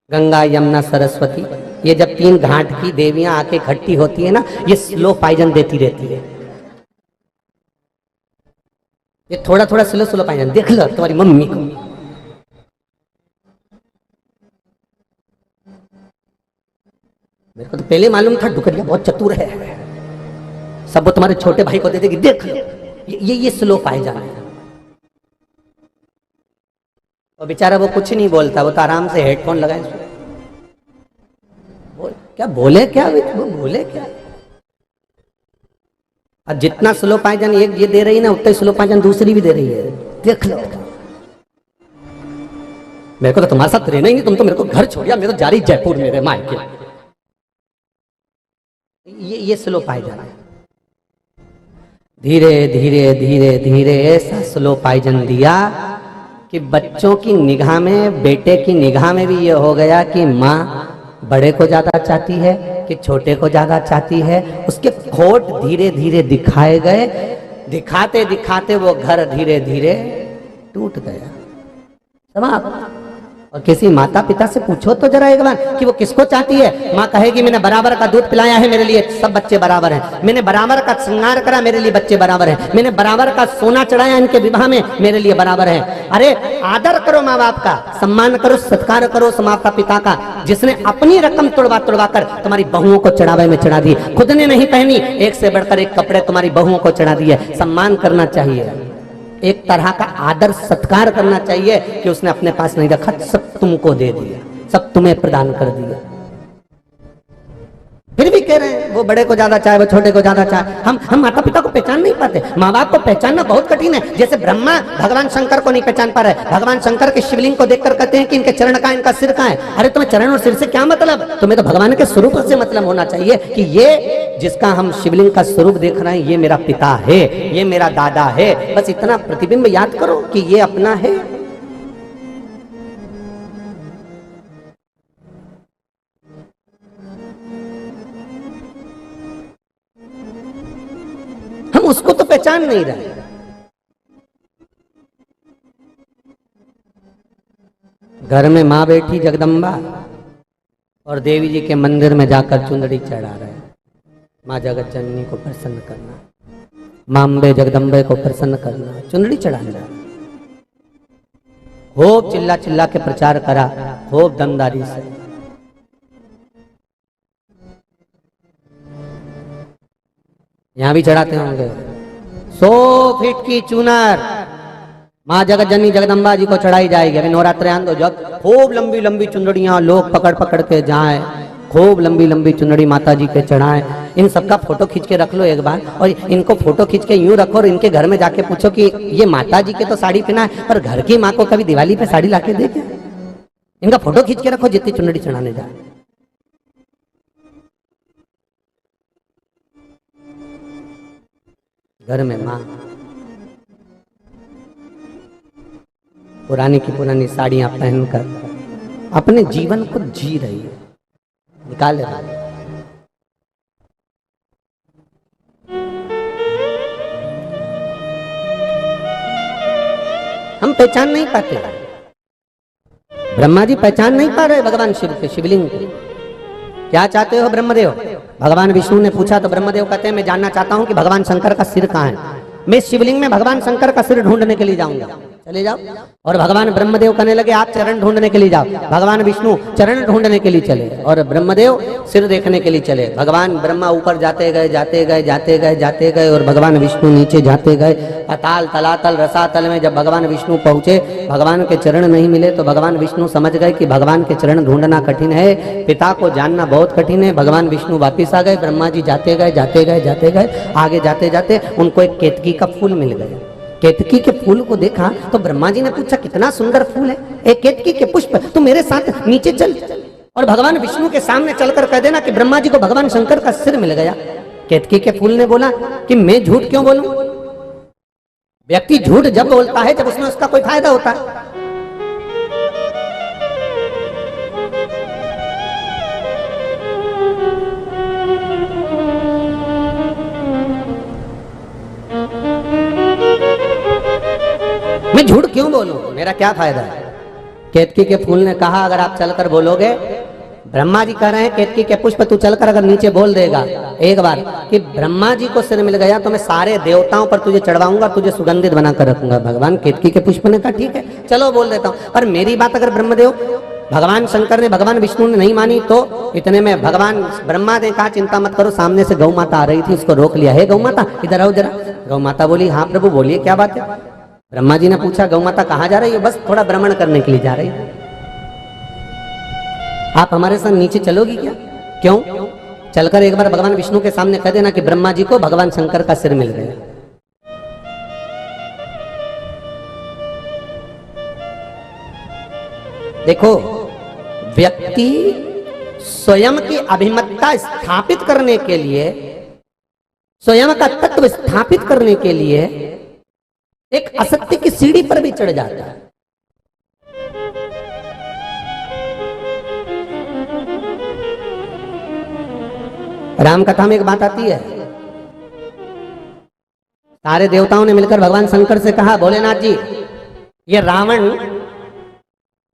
गंगा यमुना सरस्वती, ये जब 3 घाट की देवियां आके इकट्ठी होती है ना, ये स्लो पाइजन देती रहती है। ये थोड़ा थोड़ा स्लो स्लो पाइजन देख लो तुम्हारी मम्मी को। मेरे को तो पहले मालूम था डुकरिया बहुत चतुर है, सब वो तुम्हारे छोटे भाई को दे देगी, देख लो ये स्लो पाइजन है। और बेचारा वो कुछ नहीं बोलता, वो तो आराम से हेडफोन लगाए बोल क्या बोले क्या वो बोले क्या। और जितना स्लो पाइजन एक ये दे रही ना, उतना स्लो पाइजन दूसरी भी दे रही है, देख लो। मेरे को तो तुम्हारे साथ रहना ही नहीं, तुम तो मेरे को घर छोड़िया, मेरे को जा रही जयपुर मेरे मायके। ये स्लो पाइजन है। धीरे धीरे धीरे धीरे ऐसा स्लो पाइजन दिया कि बच्चों की निगाह में, बेटे की निगाह में भी ये हो गया कि माँ बड़े को ज्यादा चाहती है कि छोटे को ज्यादा चाहती है। उसके खोट धीरे धीरे दिखाए गए, दिखाते दिखाते वो घर धीरे धीरे टूट गया, समाप्त। और किसी माता पिता से पूछो तो जरा एक बार कि वो किसको चाहती है। माँ कहेगी मैंने बराबर का दूध पिलाया है, मेरे लिए सब बच्चे बराबर हैं, मैंने बराबर का श्रृंगार करा, मेरे लिए बच्चे बराबर हैं, मैंने बराबर का सोना चढ़ाया इनके विवाह में, मेरे लिए बराबर है। अरे आदर करो माँ बाप का, सम्मान करो, सत्कार करो माता पिता का, जिसने अपनी रकम तुड़वा तुड़वा कर तुम्हारी बहुओं को चढ़ावे में चढ़ा दी, खुद ने नहीं पहनी, एक से बढ़कर एक कपड़े तुम्हारी बहुओं को चढ़ा दिए। सम्मान करना चाहिए, एक तरह का आदर सत्कार करना चाहिए कि उसने अपने पास नहीं रखा, सब तुमको दे दिया, सब तुम्हें प्रदान कर दिया। फिर भी कह रहे हैं वो बड़े को ज्यादा चाहे, वो छोटे को ज्यादा चाहे। हम माता पिता को पहचान नहीं पाते, माँ बाप को पहचानना बहुत कठिन है। जैसे ब्रह्मा भगवान शंकर को नहीं पहचान पा रहे, भगवान शंकर के शिवलिंग को देखकर कहते हैं कि इनके चरण का, इनका सिर का है। अरे तुम्हें चरण और सिर से क्या मतलब? तुम्हें तो भगवान के स्वरूप से मतलब होना चाहिए कि ये जिसका हम शिवलिंग का स्वरूप देख रहे हैं, ये मेरा पिता है, ये मेरा दादा है। बस इतना प्रतिबिंब याद करो कि ये अपना है। हम उसको तो पहचान नहीं रहे। घर में माँ बैठी जगदम्बा और देवी जी के मंदिर में जाकर चुंदड़ी चढ़ा रहे। माँ जगत जननी को प्रसन्न करना, माँ अम्बे जगदम्बे को प्रसन्न करना, चुंदड़ी चढ़ाना। खूब चिल्ला चिल्ला के प्रचार करा, खूब दमदारी से। यहां भी चढ़ाते होंगे 100 फीट की चुनर माँ जगत जननी जगदम्बा जी को चढ़ाई जाएगी। अभी नवरात्र आंदो जब खूब लंबी लंबी चुंदड़ियां लोग पकड़ पकड़ के जाए, खूब लंबी लंबी चुंदड़ी माता जी के चढ़ाए। इन सबका फोटो खींच के रख लो एक बार, और इनको फोटो खींच के यूं रखो और इनके घर में जाके पूछो कि ये माता जी के तो साड़ी पहना है, पर घर की माँ को कभी दिवाली पे साड़ी लाके दे क्या? इनका फोटो खींच के रखो जितनी चुंदड़ी चढ़ाने जाए। घर में माँ पुरानी की पुरानी साड़ियां पहनकर अपने जीवन को जी रही है, निकाल रही है। हम पहचान नहीं पाते, ब्रह्मा जी पहचान नहीं पा रहे भगवान शिव के शिवलिंग को। क्या चाहते हो ब्रह्मदेव? भगवान विष्णु ने पूछा तो ब्रह्मदेव कहते हैं मैं जानना चाहता हूं कि भगवान शंकर का सिर कहाँ है। मैं शिवलिंग में भगवान शंकर का सिर ढूंढने के लिए जाऊंगा। चले जाओ। और भगवान ब्रह्मदेव कहने लगे आप चरण ढूंढने के लिए जाओ। भगवान विष्णु चरण ढूंढने के लिए चले और ब्रह्मदेव सिर देखने के लिए चले। भगवान ब्रह्मा ऊपर जाते गए जाते गए जाते गए जाते गए और भगवान विष्णु नीचे जाते गए। पाताल तलातल रसातल में जब भगवान विष्णु पहुंचे, भगवान के चरण नहीं मिले तो भगवान विष्णु समझ गए कि भगवान के चरण ढूंढना कठिन है, पिता को जानना बहुत कठिन है। भगवान विष्णु वापिस आ गए। ब्रह्मा जी जाते गए जाते गए जाते गए, आगे जाते जाते उनको एक केतकी का फूल मिल गया। केतकी के फूल को देखा तो ब्रह्मा जी ने पूछा कितना सुंदर फूल है, एक केतकी के पुष्प, तू मेरे साथ नीचे चल और भगवान विष्णु के सामने चलकर कह देना कि ब्रह्मा जी को भगवान शंकर का सिर मिल गया। केतकी के फूल ने बोला कि मैं झूठ क्यों बोलूं? व्यक्ति झूठ जब बोलता है जब उसमें उसका कोई फायदा होता है। मैं झूठ क्यों बोलूं? मेरा क्या फायदा है? केतकी के फूल ने कहा अगर आप चलकर बोलोगे, ब्रह्मा जी कह रहे हैं केतकी के पुष्प तू चलकर अगर नीचे बोल देगा एक बार कि ब्रह्मा जी को सिर मिल गया तो मैं सारे देवताओं पर तुझे चढ़वाऊंगा, तुझे सुगंधित बनाकर रखूंगा। भगवान केतकी के पुष्प ने कहा ठीक है चलो बोल देता हूं, पर मेरी बात अगर ब्रह्मदेव भगवान शंकर ने भगवान विष्णु ने नहीं मानी तो इतने में भगवान ब्रह्मा ने कहा चिंता मत करो, सामने से गौ माता आ रही थी, उसको रोक लिया। है गौ माता इधर आओ जरा। गौ माता बोली हाँ प्रभु बोलिए क्या बात है? ब्रह्मा जी ने पूछा गौ माता कहाँ जा रही है? बस थोड़ा भ्रमण करने के लिए जा रही है। आप हमारे साथ नीचे चलोगी क्या? क्यों? चलकर एक बार भगवान विष्णु के सामने कह देना कि ब्रह्मा जी को भगवान शंकर का सिर मिल गया। देखो व्यक्ति स्वयं की अभिमतता स्थापित करने के लिए, स्वयं का तत्व स्थापित करने के लिए एक असत्य की सीढ़ी पर भी चढ़ जाता है। राम कथा में एक बात आती है, सारे देवताओं ने मिलकर भगवान शंकर से कहा भोलेनाथ जी ये रावण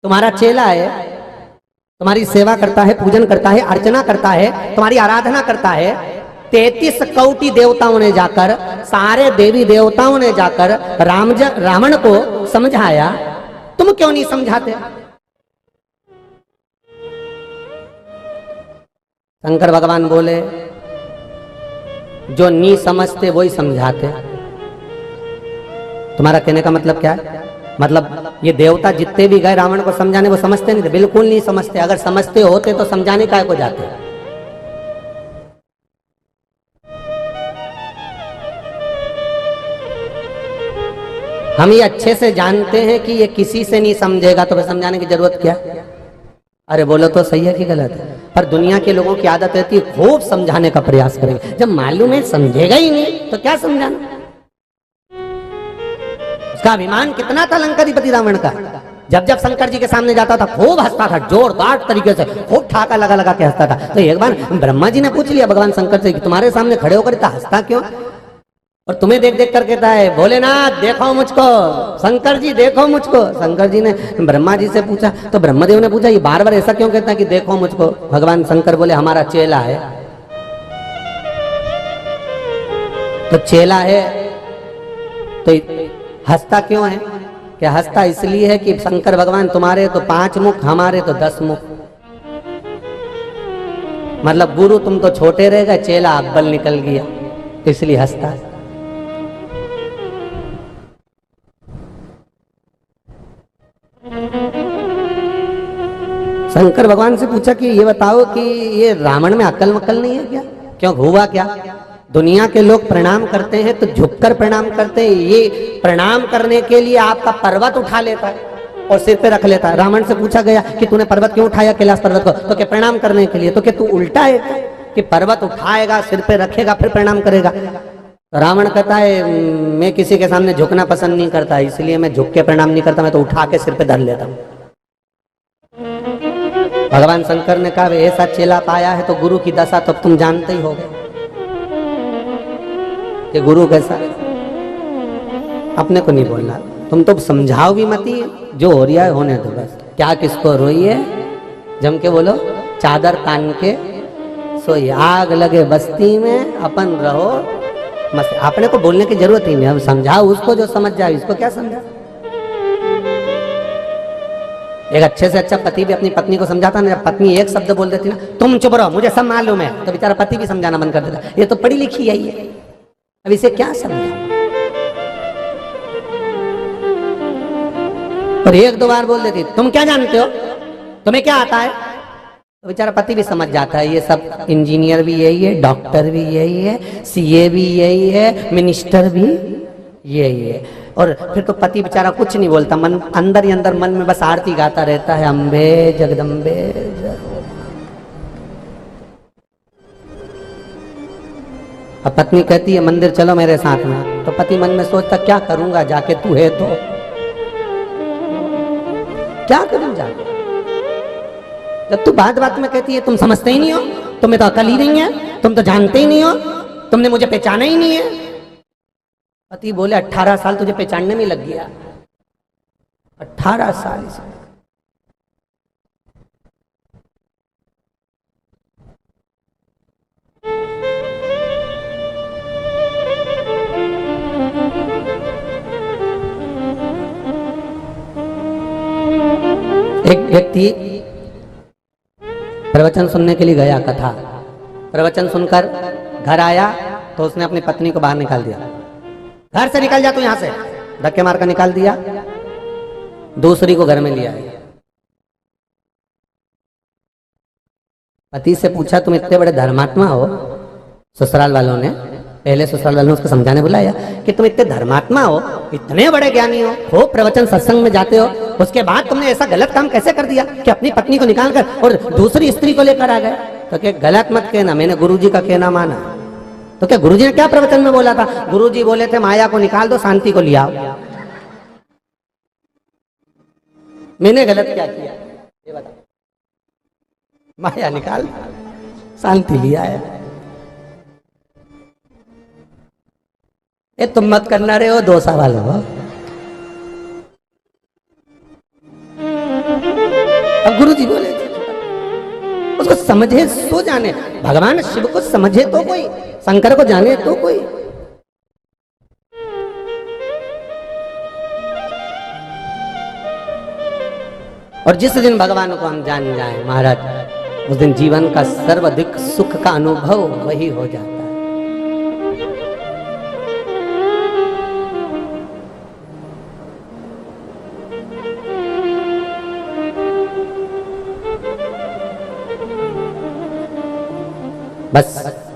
तुम्हारा चेला है, तुम्हारी सेवा करता है, पूजन करता है, अर्चना करता है, तुम्हारी आराधना करता है। 33 कोटि देवताओं ने जाकर, सारे देवी देवताओं ने जाकर रावण को समझाया, तुम क्यों नहीं समझाते? शंकर भगवान बोले जो नहीं समझते वही समझाते। तुम्हारा कहने का मतलब क्या है? मतलब ये देवता जितने भी गए रावण को समझाने, वो समझते नहीं थे? बिल्कुल नहीं समझते। अगर समझते होते तो समझाने काय को जाते? हम ये अच्छे से जानते हैं कि ये किसी से नहीं समझेगा, तो फिर समझाने की जरूरत क्या? अरे बोलो तो सही है कि गलत है? पर दुनिया के लोगों की आदत रहती है खूब समझाने का प्रयास करेंगे, जब मालूम है समझेगा ही नहीं तो क्या समझाना। उसका अभिमान कितना था लंकाधिपति रावण का, जब जब शंकर जी के सामने जाता था खूब हंसता था, जोरदार तरीके से खूब ठाका लगा लगा के हंसता था। तो एक बार ब्रह्मा जी ने पूछ लिया भगवान शंकर से कि तुम्हारे सामने खड़े होकर इतना हंसता क्यों, और तुम्हें देख देख कर कहता है भोलेनाथ देखो मुझको, शंकर जी देखो मुझको। शंकर जी ने ब्रह्मा जी से पूछा, तो ब्रह्मदेव ने पूछा ये बार बार ऐसा क्यों कहता है कि देखो मुझको? भगवान शंकर बोले हमारा चेला है। तो चेला है तो हंसता क्यों है? क्या हंसता इसलिए है कि शंकर भगवान तुम्हारे तो 5 मुख, हमारे तो 10 मुख। मतलब गुरु तुम तो छोटे रह गए, चेला अब्बल निकल गया, इसलिए हंसता है। शंकर भगवान से पूछा कि ये बताओ कि ये रावण में अकल मकल नहीं है क्या? क्यों हुआ क्या? दुनिया के लोग प्रणाम करते हैं तो झुककर प्रणाम करते हैं, ये प्रणाम करने के लिए आपका पर्वत उठा लेता है और सिर पे रख लेता है। रावण से पूछा गया कि तूने पर्वत क्यों उठाया, कैलाश पर्वत को? तो क्या प्रणाम करने के लिए? तो क्या तू उल्टा है कि पर्वत उठाएगा, सिर पे रखेगा, फिर प्रणाम करेगा? रावण कहता है मैं किसी के सामने झुकना पसंद नहीं करता, इसलिए मैं झुक के प्रणाम नहीं करता, मैं तो उठा के सिर पे धर लेता हूँ। भगवान शंकर ने कहा ऐसा चेला पाया है तो गुरु की दशा तो तुम जानते ही होगे कि गुरु कैसा है। अपने को नहीं बोलना, तुम तो समझाओ भी मत, जो हो रहा है होने दो बस। क्या किसको रोइए, जम के बोलो, चादर तान के सोइए, आग लगे बस्ती में अपन रहो मस्त। अपने को बोलने की जरूरत ही नहीं, हम समझाओ उसको जो समझ जाए, इसको क्या समझा। एक अच्छे से अच्छा पति भी अपनी पत्नी को समझाता ना, जब पत्नी एक शब्द बोल देती ना तुम चुप रहो मुझे सब मालूम है, तो बेचारा पति भी समझाना बंद कर देता, ये तो पढ़ी लिखी है ये, अब इसे क्या समझा। और 1-2 बार बोल देती तुम क्या जानते हो, तुम्हें क्या आता है, तो बेचारा पति भी समझ जाता है ये सब इंजीनियर भी यही है, डॉक्टर भी यही है, सीए भी यही है, मिनिस्टर भी यही है। और फिर तो पति बेचारा कुछ नहीं बोलता, मन अंदर ही अंदर मन में बस आरती गाता रहता है, अम्बे जगदम्बे अब पत्नी कहती है मंदिर चलो मेरे साथ में, तो पति मन में सोचता क्या करूंगा जाके, तू है तो क्या करूं जाके। जब तू बात बात में कहती है तुम समझते ही नहीं हो, तुम्हें तो अकल ही नहीं है, तुम तो जानते ही नहीं हो, तुमने मुझे पहचाना ही नहीं है। पति बोले 18 साल तुझे पहचानने में लग गया, 18 साल से। एक व्यक्ति प्रवचन सुनने के लिए गया, कथा प्रवचन सुनकर घर आया तो उसने अपनी पत्नी को बाहर निकाल दिया, घर से निकल जा तू यहां से, धक्के मारकर निकाल दिया, दूसरी को घर में लिया। पति से पूछा तुम इतने बड़े धर्मात्मा हो, ससुराल वालों ने, पहले ससुराल वालों ने उसको समझाने बुलाया कि तुम इतने धर्मात्मा हो, इतने बड़े ज्ञानी हो, खूब प्रवचन सत्संग में जाते हो, उसके बाद तुमने ऐसा गलत काम कैसे कर दिया कि अपनी पत्नी को निकाल कर और दूसरी स्त्री को लेकर आ गए। तो क्या गलत मत कहना, मैंने गुरुजी का कहना माना। तो क्या गुरुजी ने क्या प्रवचन में बोला था, गुरुजी बोले थे माया को निकाल दो शांति को लिया। मैंने गलत क्या किया ये बता, माया निकाल शांति लिया है। ये तुम मत करना रहे हो, 2 सवाल हो। अब गुरुजी बोले उसको समझे सो जाने, भगवान शिव को समझे तो कोई, शंकर को जाने तो कोई। और जिस दिन भगवान को हम जान जाए महाराज, उस दिन जीवन का सर्वाधिक सुख का अनुभव वही हो जाता है। बस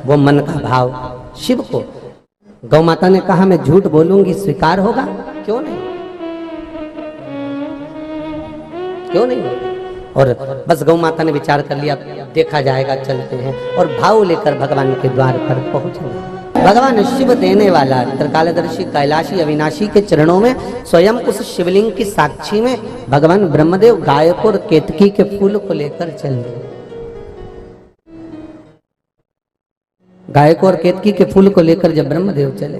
वो मन का भाव शिव को। गौ माता ने कहा मैं झूठ बोलूंगी, स्वीकार होगा? क्यों नहीं, क्यों नहीं। और बस गौ माता ने विचार कर लिया, देखा जाएगा, चलते हैं। और भाव लेकर भगवान के द्वार पर पहुंचे। भगवान शिव देने वाला त्रिकालदर्शी कैलाशी अविनाशी के चरणों में स्वयं उस शिवलिंग की साक्षी में भगवान ब्रह्मदेव गायक और केतकी के फूल को लेकर चल दिए। गायक और केतकी के फूल को लेकर जब ब्रह्मदेव चले,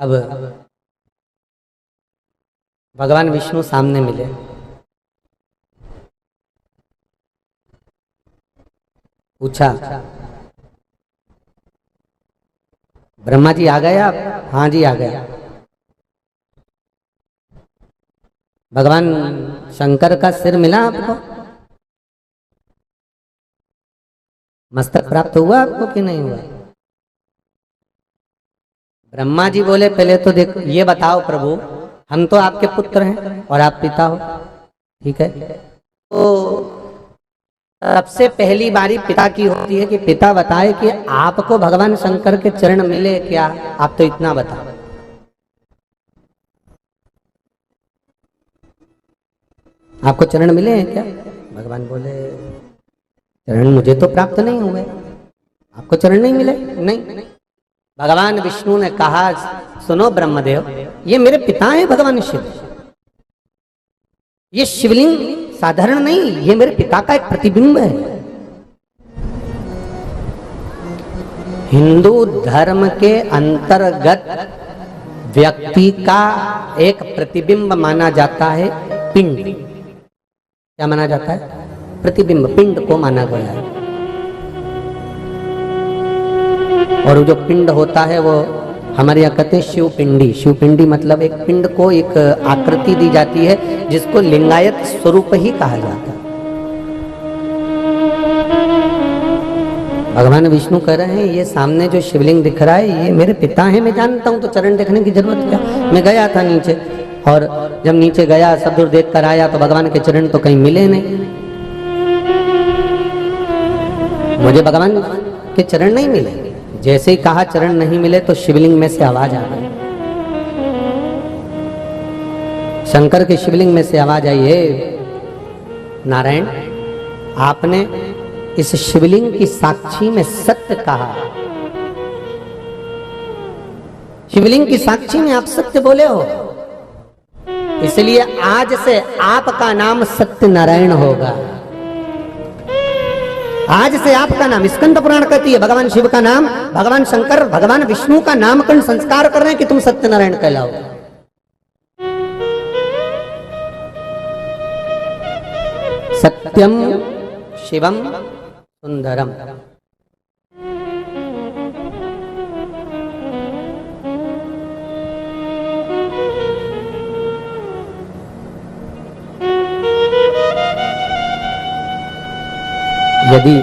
अब भगवान विष्णु सामने मिले। पूछा, ब्रह्मा जी आ गए आप? हाँ जी आ गया। भगवान शंकर का सिर मिला आपको? मस्तक प्राप्त हुआ आपको कि नहीं हुआ? ब्रह्मा जी बोले, पहले तो देखो ये बताओ प्रभु, हम तो आपके पुत्र हैं और आप पिता हो, ठीक है, तो सबसे पहली बारी पिता की होती है कि पिता बताए कि आपको भगवान शंकर के चरण मिले क्या? आप तो इतना बताओ। आपको चरण मिले हैं क्या? भगवान बोले, चरण मुझे तो प्राप्त नहीं हुए। आपको चरण नहीं मिले? नहीं। भगवान विष्णु ने कहा, सुनो ब्रह्मदेव, ये मेरे पिता हैं भगवान शिव। ये शिवलिंग साधारण नहीं, ये मेरे पिता का एक प्रतिबिंब है। हिंदू धर्म के अंतर्गत व्यक्ति का एक प्रतिबिंब माना जाता है पिंड। क्या माना जाता है? प्रतिबिंब, पिंड को माना गया है। और जो पिंड होता है वो हमारे यहाँ कहते हैं शिवपिंडी। शिवपिंडी मतलब एक पिंड को एक आकृति दी जाती है जिसको लिंगायत स्वरूप ही कहा जाता है। भगवान विष्णु कह रहे हैं, ये सामने जो शिवलिंग दिख रहा है ये मेरे पिता हैं, मैं जानता हूं, तो चरण देखने की जरूरत क्या? मैं गया था नीचे, और जब नीचे गया सब दूर देख कर आया तो भगवान के चरण तो कहीं मिले नहीं। मुझे भगवान के चरण नहीं मिले। जैसे ही कहा चरण नहीं मिले तो शिवलिंग में से आवाज आ गई। शंकर के शिवलिंग में से आवाज आई, हे नारायण, आपने इस शिवलिंग की साक्षी में सत्य कहा। शिवलिंग की साक्षी में आप सत्य बोले हो, इसलिए आज से आपका नाम सत्य नारायण होगा। आज से आपका नाम, स्कंद पुराण कहती है, भगवान शिव का नाम, भगवान शंकर, भगवान विष्णु का नामकरण संस्कार कर रहे हैं कि तुम सत्यनारायण कहलाओ। सत्यम शिवम सुंदरम। यदि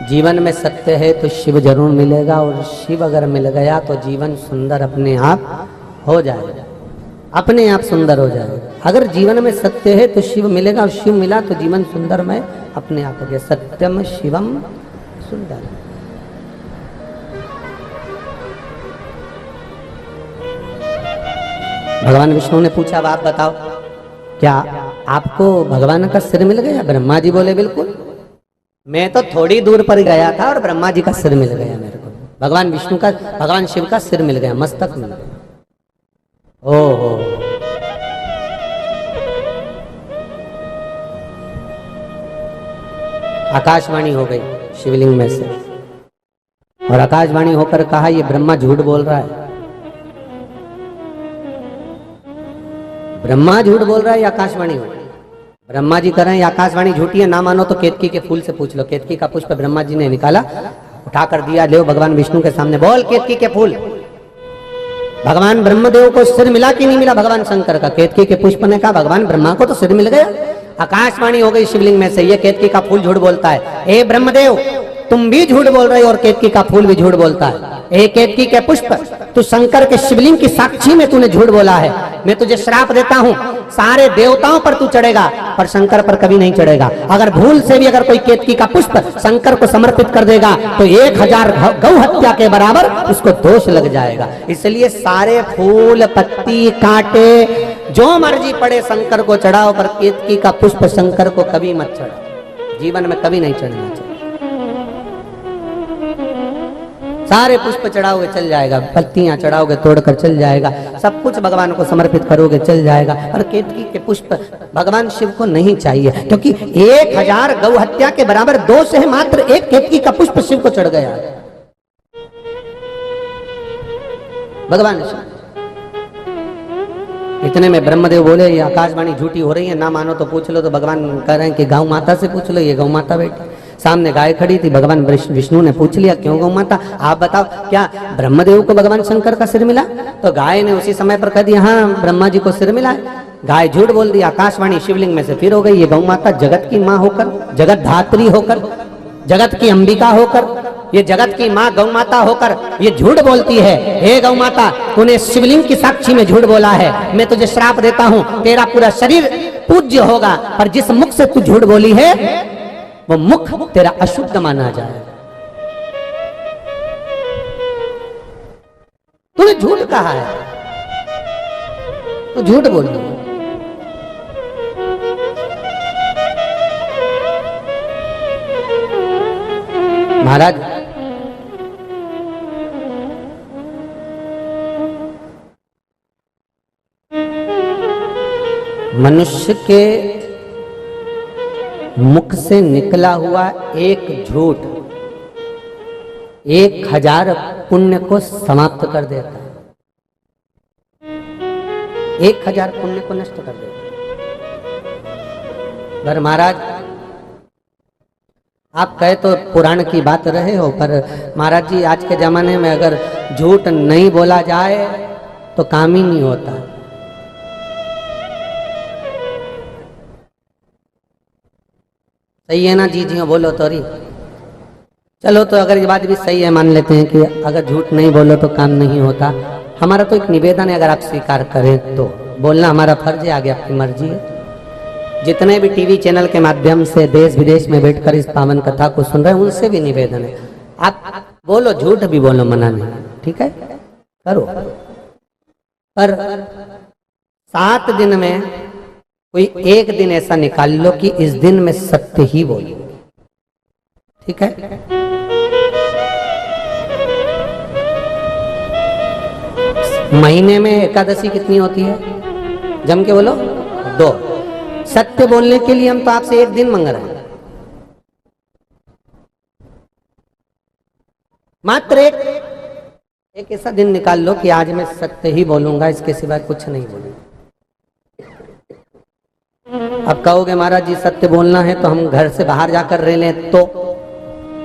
जीवन में सत्य है तो शिव जरूर मिलेगा, और शिव अगर मिल गया तो जीवन सुंदर अपने आप हो जाएगा, अपने आप सुंदर हो जाएगा। अगर जीवन में सत्य है तो शिव मिलेगा, और शिव मिला तो जीवन सुंदरमय अपने आप हो गया। सत्यम शिवम सुंदर। भगवान विष्णु ने पूछा, अब आप बताओ, क्या आपको भगवान का सिर मिल गया? ब्रह्मा जी बोले, बिल्कुल, मैं तो थोड़ी दूर पर गया था और ब्रह्मा जी का सिर मिल गया मेरे को। भगवान विष्णु का, भगवान शिव का सिर मिल गया, मस्तक मिल गया। ओहो, आकाशवाणी हो गई शिवलिंग में से, और आकाशवाणी होकर कहा, ये ब्रह्मा झूठ बोल रहा है। ब्रह्मा झूठ बोल रहा है या आकाशवाणी हो? ब्रह्मा जी कह रहे हैं आकाशवाणी झूठी है, ना मानो तो केतकी के फूल से पूछ लो। केतकी का पुष्प ब्रह्मा जी ने निकाला, उठा कर दिया, ले भगवान विष्णु के सामने, बोल केतकी के फूल। भगवान ब्रह्मदेव को सिर मिला कि नहीं मिला भगवान शंकर का? केतकी के पुष्प ने कहा, भगवान ब्रह्मा को तो सिर मिल गया। आकाशवाणी हो गई शिवलिंग में से, ये केतकी का फूल झूठ बोलता है। ए ब्रह्मदेव, तुम भी झूठ बोल रहे हो और केतकी का फूल भी झूठ बोलता है। ए केतकी के पुष्प, तू शंकर के शिवलिंग की साक्षी में तूने झूठ बोला है। मैं तुझे श्राप देता हूँ, सारे देवताओं पर तू चढ़ेगा पर शंकर पर कभी नहीं चढ़ेगा। अगर भूल से भी अगर कोई केतकी का पुष्प शंकर को समर्पित कर देगा तो 1000 गौ हत्या के बराबर उसको दोष लग जाएगा। इसलिए सारे फूल पत्ती कांटे जो मर्जी पड़े शंकर को चढ़ाओ, पर केतकी का पुष्प शंकर को कभी मत चढ़ाओ, जीवन में कभी नहीं चढ़ना चाहिए। सारे पुष्प चढ़ाओगे चल जाएगा, पत्तियां चढ़ाओगे तोड़कर चल जाएगा, सब कुछ भगवान को समर्पित करोगे चल जाएगा। और केतकी के पुष्प भगवान शिव को नहीं चाहिए, क्योंकि 1000 गौ हत्या के बराबर दोष है मात्र एक केतकी का पुष्प शिव को चढ़ गया भगवान शिव। इतने में ब्रह्मदेव बोले ये आकाशवाणी झूठी हो रही है, ना मानो तो पूछ लो। तो भगवान कह रहे हैं कि गौ माता से पूछ लो, ये गौ माता बैठी सामने गाय खड़ी थी। भगवान विष्णु ने पूछ लिया क्यों गौ माता, आप बताओ क्या ब्रह्मदेव को भगवान शंकर का सिर मिला? तो गाय ने उसी समय पर कह दिया हाँ ब्रह्मा जी को सिर मिला है। गाय झूठ बोल दी, आकाशवाणी शिवलिंग में से फिर हो गई। ये गौ माता जगत की माँ होकर, जगत धात्री होकर, जगत की अंबिका होकर, ये जगत की माँ गौ माता होकर ये झूठ बोलती है। हे गौ माता, तूने शिवलिंग की साक्षी में झूठ बोला है, मैं तुझे श्राप देता हूँ, तेरा पूरा शरीर पूज्य होगा, पर जिस मुख से तू झूठ बोली है वो मुख तेरा अशुद्ध माना जाए। तूने झूठ कहा है, तू झूठ बोल रही है। महाराज मनुष्य के मुख से निकला हुआ एक झूठ 1000 पुण्य को समाप्त कर देता है, 1000 पुण्य को नष्ट कर देता है। पर महाराज आप कहे तो पुराण की बात रहे हो, पर महाराज जी आज के जमाने में अगर झूठ नहीं बोला जाए तो काम ही नहीं होता। सही है ना जी? जी बोलो तो रही। चलो तो अगर ये बात भी सही है, मान लेते हैं कि अगर झूठ नहीं बोलो तो काम नहीं होता। हमारा तो एक निवेदन है, अगर आप स्वीकार करें तो बोलना हमारा फर्ज है, आगे आपकी मर्जी है। जितने भी टीवी चैनल के माध्यम से देश विदेश में बैठकर इस पावन कथा को सुन रहे हैं उनसे भी निवेदन है, आप बोलो, झूठ भी बोलो, मना नहीं, ठीक है, करो। पर 7 दिन में कोई एक दिन ऐसा निकाल लो कि इस दिन में सत्य ही बोलो, ठीक है। महीने में एकादशी कितनी होती है? जम के बोलो 2। सत्य बोलने के लिए हम तो आपसे एक दिन मांग रहे हैं, मात्र एक ऐसा दिन निकाल लो कि आज मैं सत्य ही बोलूंगा, इसके सिवाय कुछ नहीं बोलूंगा। अब कहोगे महाराज जी सत्य बोलना है तो हम घर से बाहर जाकर रह लें, तो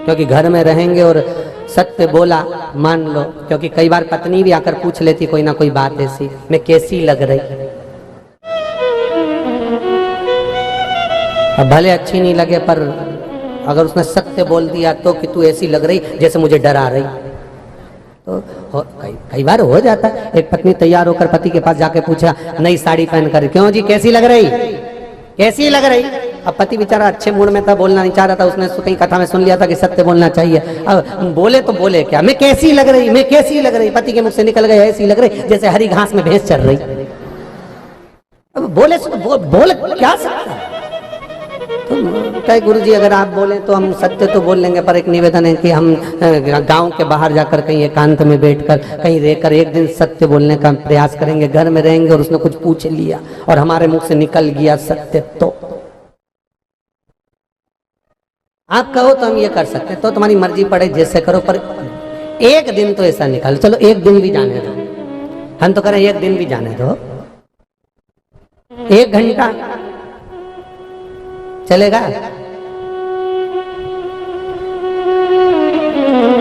क्योंकि घर में रहेंगे और सत्य बोला मान लो, क्योंकि कई बार पत्नी भी आकर पूछ लेती कोई ना कोई बात ऐसी, मैं कैसी लग रही, अब भले अच्छी नहीं लगे पर अगर उसने सत्य बोल दिया तो कि तू ऐसी लग रही जैसे मुझे डरा रही, तो कई बार हो जाता है। एक पत्नी तैयार होकर पति के पास जाके पूछा नई साड़ी पहनकर, क्यों जी कैसी लग रही, कैसी लग रही? अब पति बेचारा अच्छे मूड में था, बोलना नहीं चाह रहा था, उसने कहीं कथा में सुन लिया था कि सत्य बोलना चाहिए। अब बोले तो बोले क्या, मैं कैसी लग रही, मैं कैसी लग रही? पति के मुख से निकल गए ऐसी लग रही जैसे हरी घास में भैंस चल रही। अब बोले तो बोल क्या सकता है? तो कहे गुरुजी अगर आप बोले तो हम सत्य तो बोल लेंगे, पर एक निवेदन है कि हम गांव के बाहर जाकर कहीं एकांत में बैठकर कहीं रहकर एक दिन सत्य बोलने का प्रयास करेंगे। घर में रहेंगे और उसने कुछ पूछ लिया और हमारे मुख से निकल गया सत्य, तो आप कहो तो हम ये कर सकते हैं, तो तुम्हारी मर्जी पड़े जैसे करो, पर एक दिन तो ऐसा निकालो। चलो एक दिन भी जाने दो, हम तो करें एक दिन भी जाने दो, 1 घंटा चलेगा?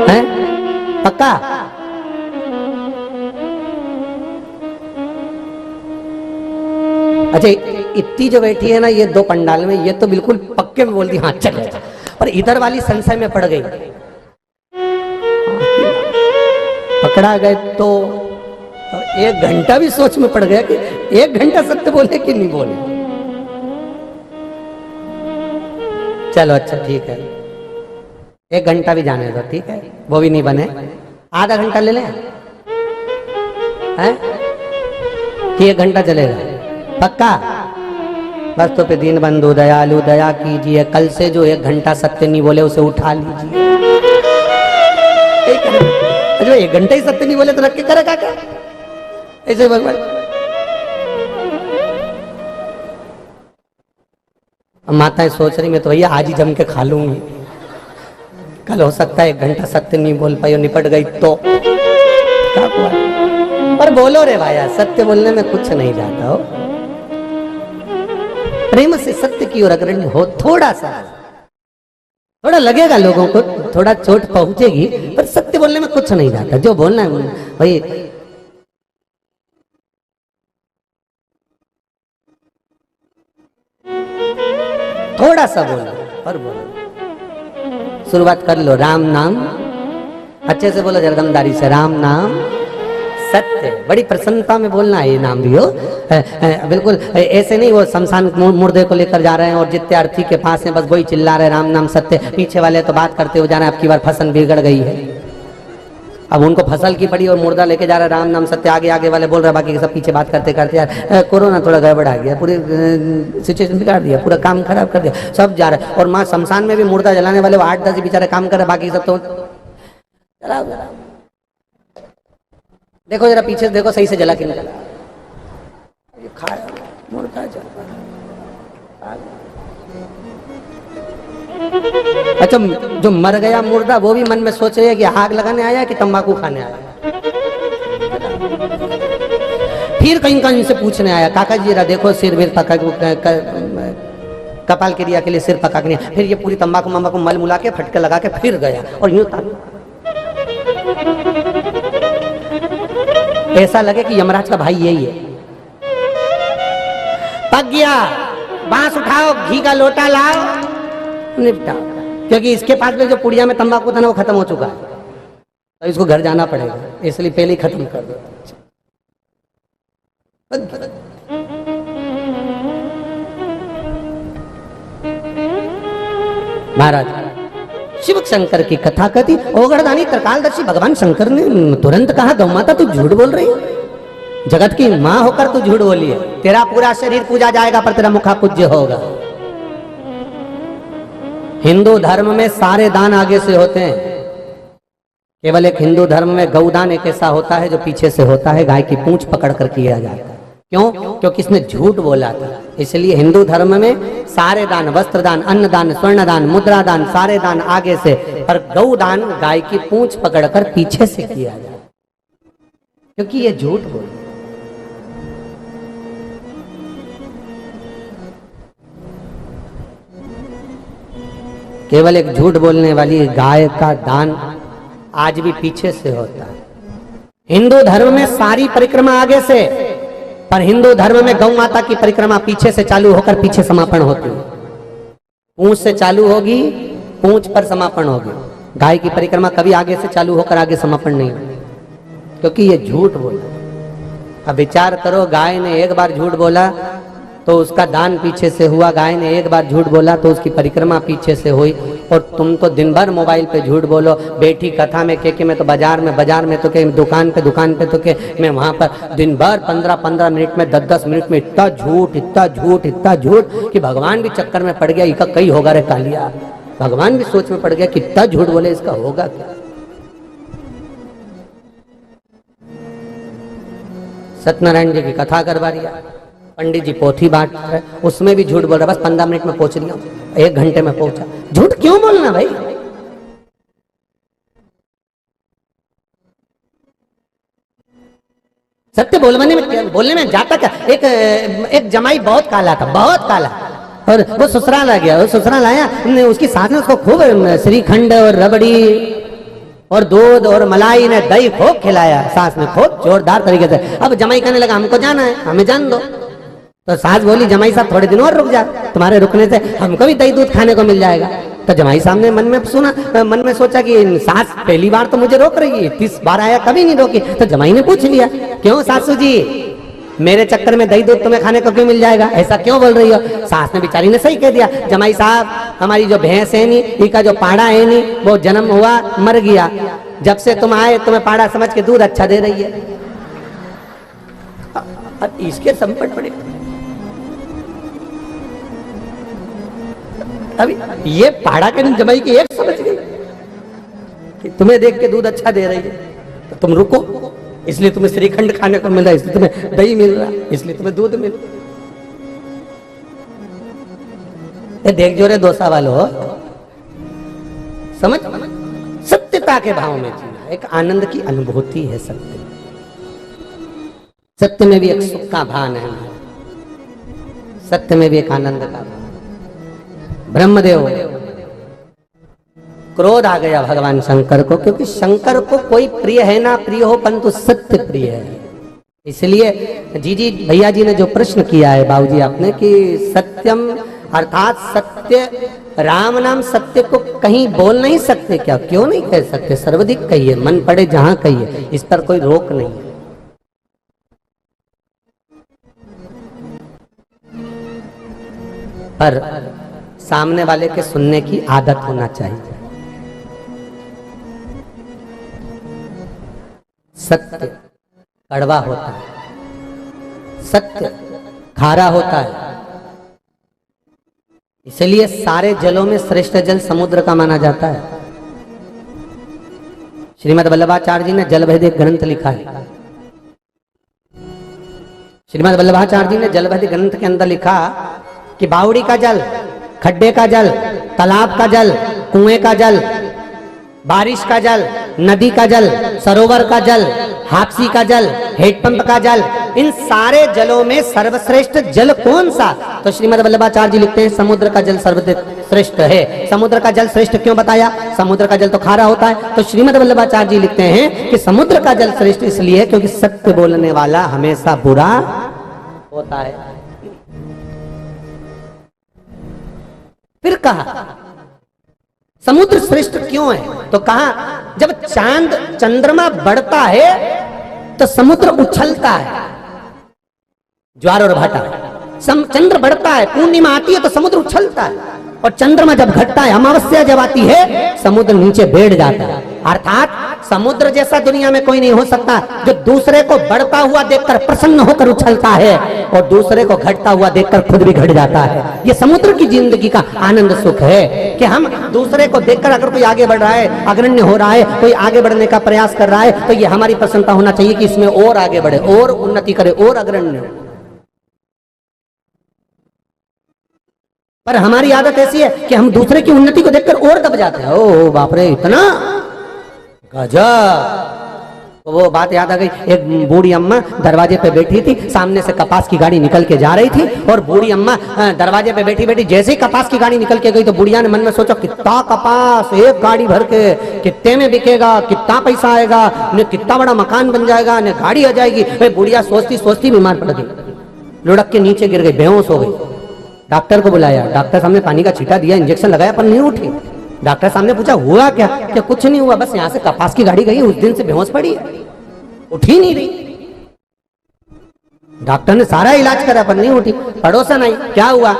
हैं? पक्का? अच्छा इतनी जो बैठी है ना ये 2 पंडाल में, ये तो बिल्कुल पक्के में बोल दी हाँ चल, पर इधर वाली संशय में पड़ गई, पकड़ा गए तो एक घंटा भी सोच में पड़ गया कि एक घंटा सत्य बोले कि नहीं बोले। चलो अच्छा ठीक है, एक घंटा भी जाने दो, ठीक है, वो भी नहीं बने, आधा घंटा ले लें हैं कि एक घंटा चलेगा पक्का? बस तो पे दीन बंधु दयालु दया कीजिए, कल से जो एक घंटा सत्य नहीं बोले उसे उठा लीजिए। जो एक घंटा ही सत्य नहीं बोले तो रख के करेगा क्या? ऐसे भगवान माताएं सोच रही मैं तो भैया आज ही जम के खा लूंगी, कल हो सकता है एक घंटा सत्य नहीं बोल पाई और निपट गई तो क्या हुआ? पर बोलो रे भाया, सत्य बोलने में कुछ नहीं जाता हो, प्रेम से सत्य की ओर अग्रणी हो, थोड़ा सा थोड़ा लगेगा लोगों को, थोड़ा चोट पहुंचेगी, पर सत्य बोलने में कुछ नहीं जाता। जो बोलना है भाई थोड़ा सा बोलो और बोलो। शुरुआत कर लो, राम नाम अच्छे से बोलो, जरदमदारी से, राम नाम सत्य। बड़ी प्रसन्नता में बोलना है ये नाम भी हो, बिल्कुल ऐसे नहीं वो शमशान मुर्दे को लेकर जा रहे हैं और जितने अर्थी के पास हैं बस वही चिल्ला रहे राम नाम सत्य, पीछे वाले तो बात करते हो जा रहे हैं आपकी बार फसल बिगड़ गई है, अब उनको फसल की पड़ी और मुर्दा लेके जा रहा है राम नाम सत्य, आगे आगे वाले बोल रहे बाकी के सब पीछे बात करते करते यार कोरोना थोड़ा गड़बड़ आ गया, पूरी सिचुएशन बिगाड़ दिया, पूरा काम खराब कर दिया, सब जा रहा है। और माँ शमशान में भी मुर्दा जलाने वाले वो 8-10 बेचारे काम कर रहे, बाकी सब तो देखो जरा पीछे देखो सही से जला कि नहीं जला, खाया मुर्दा जला। अच्छा जो मर गया मुर्दा वो भी मन में सोच रहे है कि आग लगाने आया कि तंबाकू खाने आया, फिर कहीं कहीं से पूछने आया काका जी जरा देखो सिर विर पका कपाल क्रिया के लिए सिर पका के नहीं, फिर ये पूरी तंबाकू मम्बाकू मल मुला के फटके लगा के फिर गया और यूं ऐसा लगे कि यमराज का भाई यही है। पक गया, बांस उठाओ, घी का लोटा लाओ, निपटाओ, क्योंकि इसके पास में जो पुड़िया में तंबाकू था ना वो खत्म हो चुका है, तो इसको घर जाना पड़ेगा, इसलिए पहले ही खत्म कर दो। महाराज शिव शंकर की कथा कहती, ओगड़दानी त्रिकालदर्शी भगवान शंकर ने तुरंत कहा गौ माता तू झूठ बोल रही है, जगत की मां होकर तू झूठ बोली है, तेरा पूरा शरीर पूजा जाएगा पर तेरा मुखा पूज्य होगा। हिंदू धर्म में सारे दान आगे से होते हैं, केवल एक हिंदू धर्म में गौदान एक ऐसा होता है जो पीछे से होता है, गाय की पूंछ पकड़ कर किया जाता है। क्यों? क्योंकि इसने झूठ बोला था, इसलिए हिंदू धर्म में सारे दान, वस्त्र दान, अन्न दान, स्वर्ण दान, मुद्रा दान, सारे दान आगे से, पर गौ दान गाय की पूंछ पकड़कर पीछे से किया जाए, क्योंकि ये झूठ बोल। केवल एक झूठ बोलने वाली गाय का दान आज भी पीछे से होता है। हिंदू धर्म में सारी परिक्रमा आगे से, पर हिंदू धर्म में गौ माता की परिक्रमा पीछे से चालू होकर पीछे समापन होती है। पूंछ से चालू होगी, पूंछ पर समापन होगी। गाय की परिक्रमा कभी आगे से चालू होकर आगे समापन नहीं होगी, क्योंकि ये झूठ बोला। अब विचार करो, गाय ने एक बार झूठ बोला तो उसका दान पीछे से हुआ, गाय ने एक बार झूठ बोला तो उसकी परिक्रमा पीछे से हुई, और तुम तो दिन भर मोबाइल पे झूठ बोलो, बेटी कथा में के मैं तो बाजार में तो के दुकान पे तो के मैं वहां पर दिन भर 15-15 मिनट में 10-10 मिनट में इतना झूठ कि भगवान भी चक्कर में पड़ गया, इसका कई होगा रे कालिया, भगवान भी सोच में पड़ गया कि इतना झूठ बोले इसका होगा क्या। सत्यनारायण जी की कथा करवा दिया, पंडित जी पोथी बांट रहे, उसमें भी झूठ बोल रहा, बस 15 मिनट में पहुंच लिया, 1 घंटे में पहुंचा। झूठ क्यों बोलना भाई? सत्य बोलने में जाता क्या। एक जमाई बहुत काला था, बहुत काला, और वो ससुराल आ गया, वो ससुराल आया, उसकी सास ने उसको खूब श्रीखंड और रबड़ी और दूध और मलाई ने दही खूब खिलाया, सास ने खूब जोरदार तरीके से। अब जमाई कहने लगा हमको जाना है, हमें जान दो। तो सास बोली जमाई साहब थोड़े दिन और रुक जा, तुम्हारे रुकने से हमको भी दही दूध खाने को मिल जाएगा। तो जमाई साहब ने मन में सुना, मन में सोचा कि सास पहली बार तो मुझे रोक रही है, 30 बार आया कभी नहीं रोकी। तो जमाई ने पूछ लिया, क्यों सासू जी, मेरे चक्कर में दही दूध तुम्हें खाने को क्यों मिल जाएगा, ऐसा क्यों बोल रही हो? सास ने बेचारी ने सही कह दिया, जमाई साहब हमारी जो भैंस है नी, इसका जो पाड़ा है नी, वो जन्म हुआ मर गया, जब से तुम आए तुम्हें पाड़ा समझ के दूध अच्छा दे रही है। अब इसके संकट पड़े, अभी ये पाड़ा के जमाई की एक समझ गई कि तुम्हें देख के दूध अच्छा दे रही है तो तुम रुको, इसलिए तुम्हें श्रीखंड खाने को मिल रहा है, इसलिए तुम्हें दही मिल रहा है, इसलिए तुम्हें दूध मिल रहा है। देख जो रे दोसा वालों, समझ, सत्यता के भाव में जीना, एक आनंद की अनुभूति है सत्य। सत्य में भी एक सुख का भान है, सत्य में भी एक आनंद का भान। ब्रह्मदेव क्रोध आ गया भगवान शंकर को, क्योंकि शंकर को कोई प्रिय है ना प्रिय हो, परंतु सत्य प्रिय है। इसलिए जी भैया जी ने जो प्रश्न किया है बाबूजी आपने, कि सत्यम अर्थात सत्य, राम नाम सत्य को कहीं बोल नहीं सकते क्या? क्यों नहीं कह सकते, सर्वाधिक कहिए, मन पड़े जहां कहिए, इस पर कोई रोक नहीं है। पर सामने वाले के सुनने की आदत होना चाहिए। सत्य कड़वा होता है, सत्य खारा होता है, इसलिए सारे जलों में श्रेष्ठ जल समुद्र का माना जाता है। श्रीमद् वल्लभाचार्य जी ने जल भेद ग्रंथ लिखा है। श्रीमद् वल्लभाचार्य जी ने जल भेद ग्रंथ के अंदर लिखा कि बावड़ी का जल, खड्डे का जल, तालाब का जल, कुएं का जल, बारिश का जल, नदी का जल, सरोवर का जल, हापसी का जल, हेडपंप का जल, इन सारे जलों में सर्वश्रेष्ठ जल कौन सा? तो श्रीमद् वल्लभाचार्य जी लिखते हैं समुद्र का जल सर्वश्रेष्ठ है। समुद्र का जल श्रेष्ठ क्यों बताया? समुद्र का जल तो खारा होता है। तो श्रीमद् वल्लभाचार्य जी लिखते हैं कि समुद्र का जल श्रेष्ठ इसलिए क्योंकि सत्य बोलने वाला हमेशा बुरा होता है। फिर कहा समुद्र श्रेष्ठ क्यों है? तो कहा जब चांद चंद्रमा बढ़ता है तो समुद्र उछलता है, ज्वार और भाटा। चंद्र बढ़ता है, पूर्णिमा आती है तो समुद्र उछलता है, और चंद्रमा जब घटता है, अमावस्या जब आती है, समुद्र नीचे बैठ जाता है। अर्थात समुद्र जैसा दुनिया में कोई नहीं हो सकता जो दूसरे को बढ़ता हुआ देखकर प्रसन्न होकर उछलता है और दूसरे को घटता हुआ देखकर खुद भी घट जाता है। ये समुद्र की जिंदगी का आनंद सुख है कि हम दूसरे को देखकर अगर कोई आगे बढ़ रहा है, अग्रण्य हो रहा है, कोई आगे बढ़ने का प्रयास कर रहा है, तो ये हमारी प्रसन्नता होना चाहिए कि इसमें और आगे बढ़े, और उन्नति करे, और अग्रण्य हो। पर हमारी आदत ऐसी है कि हम दूसरे की उन्नति को देखकर और दब जाते हैं। ओ बाप रे, इतना गजब। तो वो बात याद आ गई, एक बूढ़ी अम्मा दरवाजे पे बैठी थी, सामने से कपास की गाड़ी निकल के जा रही थी, और बूढ़ी अम्मा दरवाजे पे बैठी बैठी जैसे ही कपास की गाड़ी निकल के गई तो बुढ़िया ने मन में सोचा कितना कपास एक गाड़ी भर के कितने में बिकेगा, कितना पैसा आएगा, ने कितना बड़ा मकान बन जाएगा, ने गाड़ी आ जाएगी। बुढ़िया सोचती सोचती बीमार पड़ गई, लुढ़क के नीचे गिर गई, बेहोश हो गई। डॉक्टर को बुलाया, डॉक्टर सामने पानी का छींटा दिया, इंजेक्शन लगाया, पर नहीं उठी। डॉक्टर सामने पूछा हुआ क्या? क्या कुछ नहीं हुआ, बस यहाँ से कपास की गाड़ी गई, उस दिन से बेहोश पड़ी है, उठी नहीं रही। डॉक्टर ने सारा इलाज करा पर नहीं उठी। पड़ोसन आई, क्या हुआ?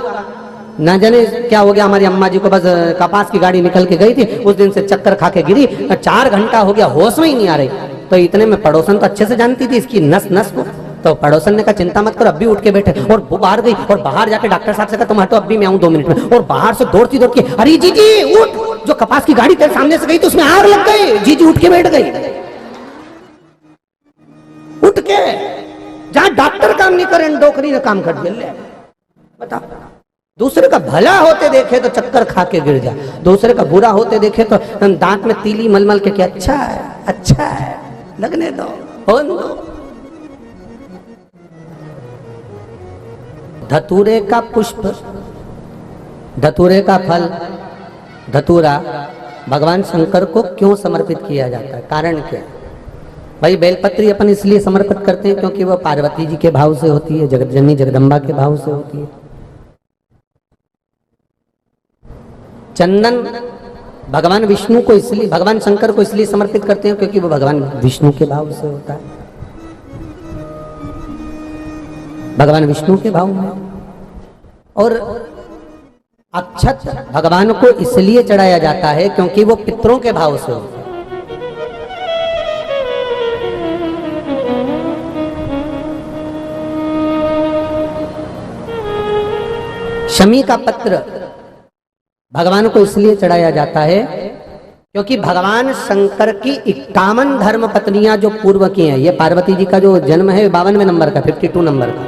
न जाने क्या हो गया हमारी अम्मा जी को, बस कपास की गाड़ी निकल के गई थी, उस दिन से चक्कर खा के गिरी, 4 घंटा हो गया, होश में ही नहीं आ रही। तो इतने में पड़ोसन तो अच्छे से जानती थी इसकी नस नस को, तो पड़ोसन ने कहा चिंता मत करो, अब भी उठ के बैठे, और वो बाहर गई और बाहर जाके डॉक्टर साहब से कहा तुम हटो, अब भी मैं आऊं 2 मिनट में। और बाहर से दौड़ती दौड़ के, अरे जीजी उठ, जो कपास की गाड़ी तेरे सामने से गई तो उसमें आग लग गई। जीजी उठ के बैठ गई, उठ के, जहां डॉक्टर काम नहीं करे डोकरी ने काम कर दिया। बता, दूसरे का भला होते देखे तो चक्कर खा के गिर जा, दूसरे का बुरा होते देखे तो दांत में तीली मलमल के क्या अच्छा है, अच्छा है, लगने दो, हो दो। धतूरे का पुष्प, धतूरे का फल, धतूरा भगवान शंकर को क्यों समर्पित किया जाता है? कारण क्या है? भाई बेलपत्री अपन इसलिए समर्पित करते हैं क्योंकि वह पार्वती जी के भाव से होती है, जगत जननी जगदम्बा के भाव से होती है। चंदन भगवान विष्णु को इसलिए, भगवान शंकर को इसलिए समर्पित करते हैं क्योंकि वो भगवान विष्णु के भाव से होता है, भगवान विष्णु के भाव में। और अक्षत भगवान को इसलिए चढ़ाया जाता है क्योंकि वो पितरों के भाव से होता है। शमी का पत्र भगवान को इसलिए चढ़ाया जाता है क्योंकि भगवान शंकर की 51 धर्म पत्नियां जो पूर्व की हैं, ये पार्वती जी का जो जन्म है 52वें नंबर का, 52 नंबर का,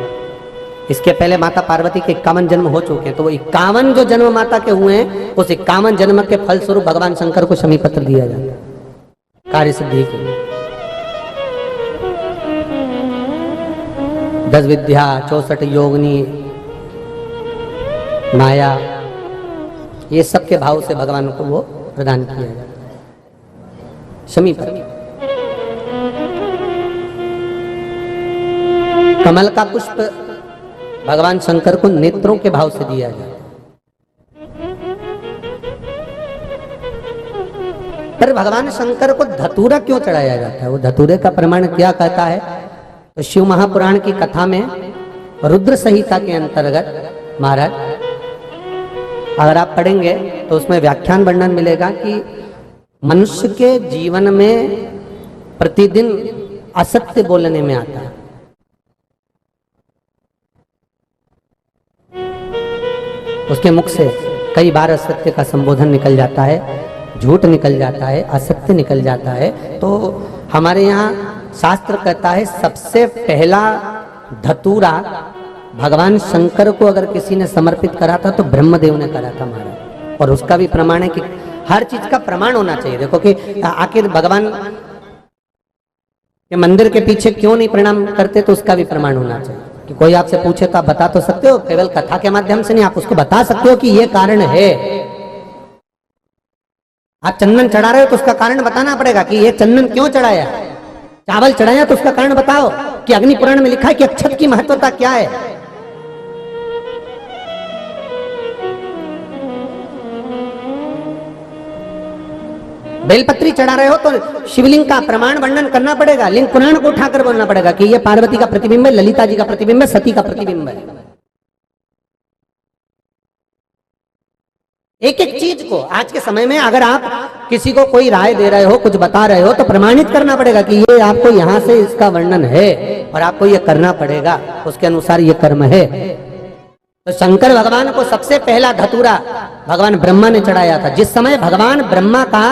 इसके पहले माता पार्वती के 51 जन्म हो चुके हैं, तो वो 51 जो जन्म माता के हुए हैं, उस 51 जन्म के फल स्वरूप भगवान शंकर को शमी पत्र दिया जाता है कार्य सिद्धि के लिए। 10 विद्या, 64 योगिनी, माया, ये सब के भाव से भगवान को वो प्रदान किया जाता है शमी पत्र। कमल का पुष्प भगवान शंकर को नेत्रों के भाव से दिया जाता है। पर भगवान शंकर को धतूरा क्यों चढ़ाया जाता है? वो धतूरे का प्रमाण क्या कहता है? तो शिव महापुराण की कथा में रुद्र संहिता के अंतर्गत महाराज अगर आप पढ़ेंगे तो उसमें व्याख्यान वर्णन मिलेगा कि मनुष्य के जीवन में प्रतिदिन असत्य बोलने में आता है। उसके मुख से कई बार असत्य का संबोधन निकल जाता है, झूठ निकल जाता है, असत्य निकल जाता है। तो हमारे यहाँ शास्त्र कहता है सबसे पहला धतूरा भगवान शंकर को अगर किसी ने समर्पित करा था तो ब्रह्मदेव ने करा था महाराज। और उसका भी प्रमाण है कि हर चीज का प्रमाण होना चाहिए। देखो कि आखिर भगवान के मंदिर के पीछे क्यों नहीं प्रणाम करते, तो उसका भी प्रमाण होना चाहिए। कि कोई आपसे पूछे तो आप बता तो सकते हो, केवल कथा के माध्यम से नहीं, आप उसको बता सकते हो कि ये कारण है। आप चंदन चढ़ा रहे हो तो उसका कारण बताना पड़ेगा कि ये चंदन क्यों चढ़ाया। चावल चढ़ाया तो उसका कारण बताओ कि अग्नि पुराण में लिखा है कि अक्षत की महत्वता क्या है। बेलपत्री चढ़ा रहे हो तो शिवलिंग का प्रमाण वर्णन करना पड़ेगा, लिंग पुराण को उठाकर बोलना पड़ेगा कि यह पार्वती का प्रतिबिंब है, ललिता जी का प्रतिबिंब है, सती का प्रतिबिंब है। एक एक चीज को आज के समय में अगर आप किसी को कोई राय दे रहे हो, कुछ बता रहे हो, तो प्रमाणित करना पड़ेगा कि ये आपको यहां से इसका वर्णन है और आपको ये करना पड़ेगा, उसके अनुसार ये कर्म है। तो शंकर भगवान को सबसे पहला धतूरा भगवान ब्रह्मा ने चढ़ाया था। जिस समय भगवान ब्रह्मा का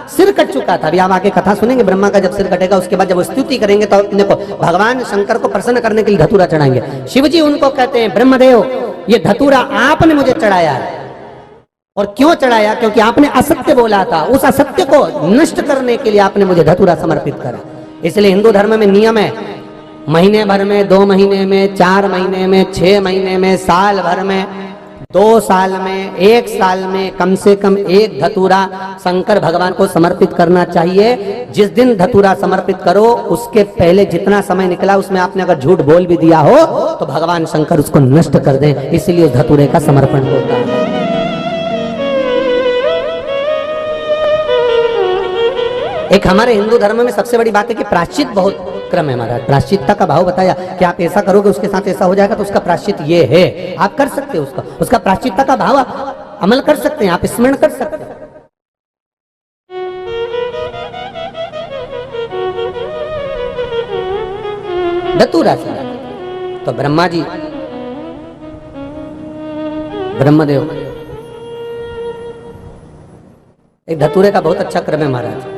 सिर कट चुका था, अभी आप आगे कथा सुनेंगे, ब्रह्मा का जब सिर कटेगा उसके बाद जब वो स्तुति करेंगे तो देखो भगवान शंकर को प्रसन्न करने के लिए धतूरा चढ़ाएंगे। शिव जी उनको कहते हैं ब्रह्मदेव ये धतूरा आपने मुझे चढ़ाया है। और क्यों चढ़ाया? क्योंकि आपने असत्य बोला था, उस असत्य को नष्ट करने के लिए आपने मुझे धतूरा समर्पित करा। इसलिए हिंदू धर्म में नियम है, महीने भर में, 2 महीने में, 4 महीने में, 6 महीने में, साल भर में, 2 साल में, 1 साल में कम से कम 1 धतूरा शंकर भगवान को समर्पित करना चाहिए। जिस दिन धतूरा समर्पित करो उसके पहले जितना समय निकला उसमें आपने अगर झूठ बोल भी दिया हो तो भगवान शंकर उसको नष्ट कर दें, इसलिए उस धतूरे का समर्पण होता है। एक हमारे हिंदू धर्म में सबसे बड़ी बात है कि प्रायश्चित बहुत क्रम है महाराज। प्रायश्चितता का भाव बताया कि आप ऐसा करोगे उसके साथ ऐसा हो जाएगा, तो उसका प्रायश्चित ये है। आप कर सकते हो उसका प्रायश्चितता का भाव आप अमल कर सकते हैं, आप स्मरण कर सकते हैं। धतूरा तो ब्रह्मा जी, ब्रह्मदेव, एक धतूरे का बहुत अच्छा क्रम है महाराज।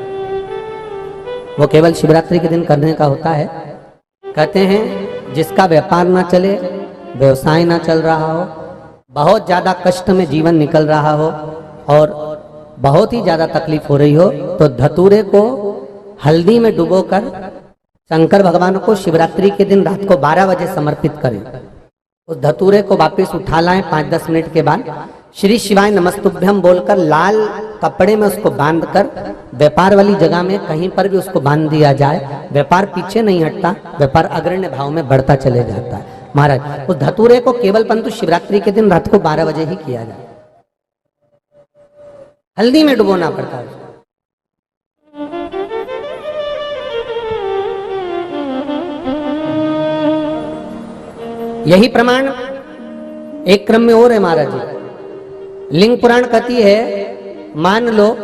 वो केवल शिवरात्रि के दिन करने का होता है। कहते हैं जिसका व्यापार ना चले, व्यवसाय ना चल रहा हो, बहुत ज्यादा कष्ट में जीवन निकल रहा हो और बहुत ही ज्यादा तकलीफ हो रही हो, तो धतूरे को हल्दी में डुबोकर शंकर भगवान को शिवरात्रि के दिन रात को 12 बजे समर्पित करें। उस धतूरे को वापस उठा लाएं 5-10 मिनट के बाद, श्री शिवाय नमस्तुभ्यम बोलकर लाल कपड़े में उसको बांधकर व्यापार वाली जगह में कहीं पर भी उसको बांध दिया जाए। व्यापार पीछे नहीं हटता, व्यापार अग्रण्य भाव में बढ़ता चले जाता है महाराज। उस धतूरे को केवल परंतु शिवरात्रि के दिन रात को 12 बजे ही किया जाए। हल्दी में डुबोना पड़ता है। यही प्रमाण एक क्रम में और है महाराज जी। लिंग पुराण कहती है, मान लो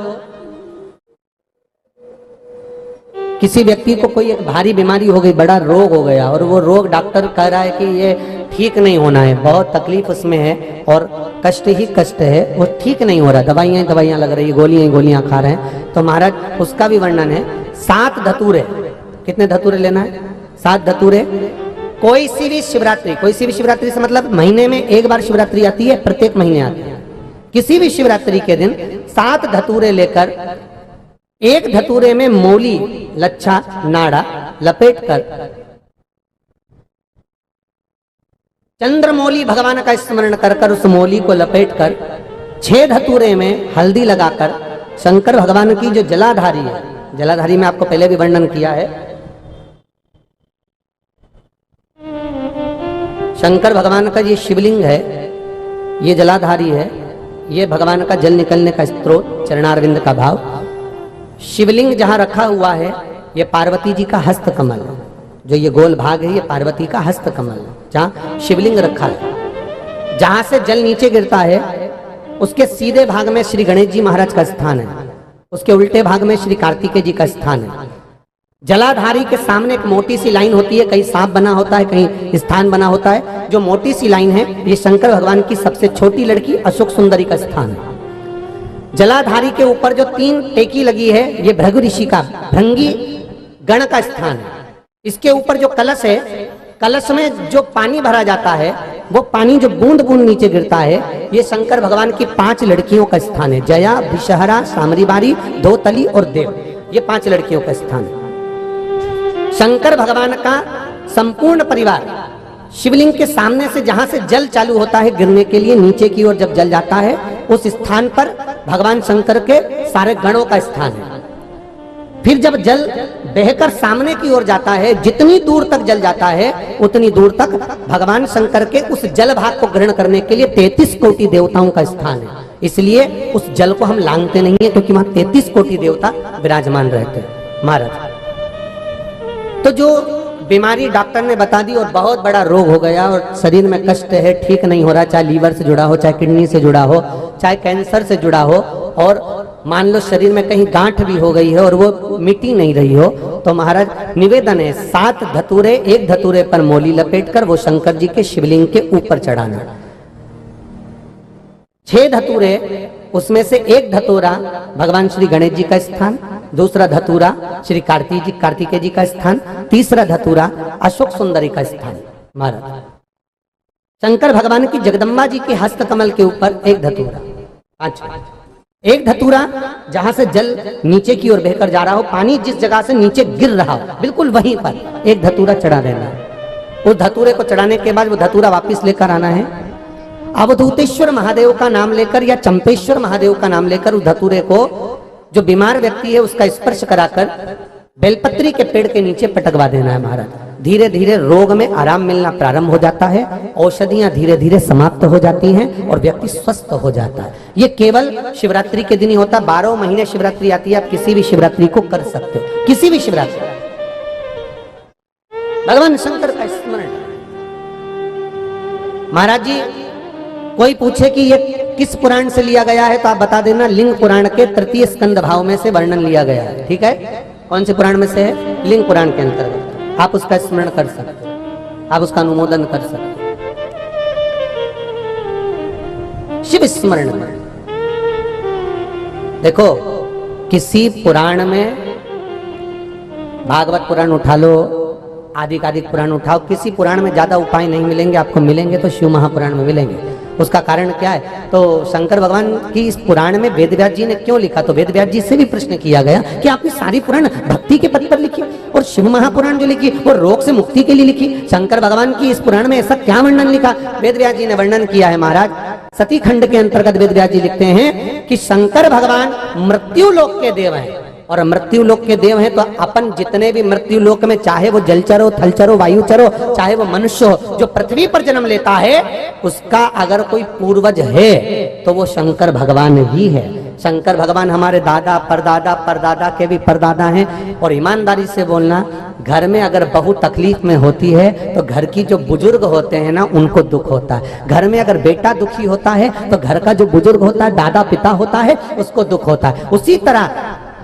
किसी व्यक्ति को कोई एक भारी बीमारी हो गई, बड़ा रोग हो गया, और वो रोग डॉक्टर कह रहा है कि ये ठीक नहीं होना है, बहुत तकलीफ उसमें है और कष्ट ही कष्ट है, वो ठीक नहीं हो रहा, दवाइयां दवाइयां लग रही, गोलियां ही गोलियां खा रहे हैं। तो महाराज उसका भी वर्णन है। 7 धतूरे, कितने धतूरे लेना है? 7 धतूरे। कोई सी भी शिवरात्रि से मतलब महीने में एक बार शिवरात्रि आती है, प्रत्येक महीने आती है। किसी भी शिवरात्रि के दिन 7 धतूरे लेकर, एक धतूरे में मोली, लच्छा, नाड़ा लपेटकर चंद्रमौली भगवान का स्मरण कर कर उस मौली को लपेटकर 6 धतूरे में हल्दी लगाकर शंकर भगवान की जो जलाधारी है, जलाधारी में आपको पहले भी वर्णन किया है, शंकर भगवान का ये शिवलिंग है, ये जलाधारी है, ये भगवान का जल निकलने का स्त्रोत, चरणारविंद का भाव। शिवलिंग जहां रखा हुआ है ये पार्वती जी का हस्त कमल है, जो ये गोल भाग है ये पार्वती का हस्त कमल है, जहां शिवलिंग रखा है। जहां से जल नीचे गिरता है उसके सीधे भाग में श्री गणेश जी महाराज का स्थान है, उसके उल्टे भाग में श्री कार्तिकेय जी का स्थान है। जलाधारी के सामने एक मोटी सी लाइन होती है, कहीं सांप बना होता है, कहीं स्थान बना होता है। जो मोटी सी लाइन है ये शंकर भगवान की सबसे छोटी लड़की अशोक सुंदरी का स्थान है। जलाधारी के ऊपर जो 3 टेकी लगी है ये भृगु ऋषि का, भृंगी गण का स्थान है। इसके ऊपर जो कलश है, कलश में जो पानी भरा जाता है वो पानी जो बूंद बूंद नीचे गिरता है ये शंकर भगवान की 5 लड़कियों का स्थान है। जया, विषहरा, सामरीबारी, धोतली और देव, ये 5 लड़कियों का स्थान है। शंकर भगवान का संपूर्ण परिवार शिवलिंग के सामने से जहां से जल चालू होता है गिरने के लिए नीचे की ओर जब जल जाता है उस स्थान पर भगवान शंकर के सारे गणों का स्थान है। फिर जब जल बहकर सामने की ओर जाता है, जितनी दूर तक जल जाता है उतनी दूर तक भगवान शंकर के उस जल भाग को ग्रहण करने के लिए 33 कोटि देवताओं का स्थान है। इसलिए उस जल को हम लांघते नहीं है, क्योंकि वहां 33 कोटि देवता विराजमान रहते हैं महाराज। तो जो बीमारी डॉक्टर ने बता दी और बहुत बड़ा रोग हो गया और शरीर में कष्ट है, ठीक नहीं हो रहा, चाहे लीवर से जुड़ा हो, चाहे किडनी से जुड़ा हो, चाहे कैंसर से जुड़ा हो, और मान लो शरीर में कहीं गांठ भी हो गई है और वो मिटी नहीं रही हो, तो महाराज निवेदन है 7 धतूरे, एक धतूरे पर मोली लपेटकर वो शंकर जी के शिवलिंग के ऊपर चढ़ाना। 6 धतूरे, उसमें से एक धतूरा भगवान श्री गणेश जी का स्थान, दूसरा धतूरा श्री कार्तिकेय जी का स्थान, तीसरा धतूरा अशोक सुंदरी का स्थान। महाराज शंकर भगवान की जगदम्बा जी के हस्त कमल के ऊपर एक धतूरा, एक धतूरा जहां से जल नीचे की ओर बहकर जा रहा हो, पानी जिस जगह से नीचे गिर रहा हो बिल्कुल वहीं पर एक धतूरा चढ़ा देना है। उस धतूरे को चढ़ाने के बाद वो धतूरा वापस लेकर आना है। अवधूतेश्वर महादेव का नाम लेकर या चंपेश्वर महादेव का नाम लेकर उस धतूरे को जो बीमार व्यक्ति है उसका स्पर्श कराकर बेलपत्री के पेड़ के नीचे पटकवा देना है महाराज। धीरे धीरे रोग में आराम मिलना प्रारंभ हो जाता है, औषधियां धीरे धीरे समाप्त हो जाती हैं और व्यक्ति स्वस्थ हो जाता है। ये केवल शिवरात्रि के दिन ही होता है। 12 महीने शिवरात्रि आती है, आप किसी भी शिवरात्रि को कर सकते हो, किसी भी शिवरात्रि भगवान शंकर का स्मरण। महाराज जी कोई पूछे कि ये किस पुराण से लिया गया है तो आप बता देना, लिंग पुराण के 3 स्कंद भाव में से वर्णन लिया गया है। ठीक है, कौन से पुराण में से है? लिंग पुराण के अंतर्गत। आप उसका स्मरण कर सकते हो, आप उसका अनुमोदन कर सकते हो। शिव स्मरण में देखो, किसी पुराण में भागवत पुराण उठा लो, आदिकादिक पुराण उठाओ, किसी पुराण में ज्यादा उपाय नहीं मिलेंगे आपको, मिलेंगे तो शिव महापुराण में मिलेंगे। उसका कारण क्या है? तो शंकर भगवान की इस पुराण में वेदव्यास जी ने क्यों लिखा? तो वेदव्यास जी से भी प्रश्न किया गया कि आपने सारी पुराण भक्ति के पद पर लिखी और शिव महापुराण जो लिखी वो रोग से मुक्ति के लिए लिखी, शंकर भगवान की इस पुराण में ऐसा क्या वर्णन लिखा? वेदव्यास जी ने वर्णन किया है महाराज। सती खंड के अंतर्गत वेदव्यास जी लिखते हैं कि शंकर भगवान मृत्यु लोक के देव हैं, और मृत्यु लोक के देव हैं तो अपन जितने भी मृत्यु लोक में, चाहे वो जलचर हो, थलचर हो, वायुचर हो, चाहे वो मनुष्य हो, जो पृथ्वी पर जन्म लेता है उसका अगर कोई पूर्वज है तो वो शंकर भगवान ही है। शंकर भगवान हमारे दादा परदादा परदादा के भी परदादा हैं। और ईमानदारी से बोलना, घर में अगर बहू तकलीफ में होती है तो घर की जो बुजुर्ग होते हैं ना उनको दुख होता है। घर में अगर बेटा दुखी होता है तो घर का जो बुजुर्ग होता है, दादा पिता होता है, उसको दुख होता है। उसी तरह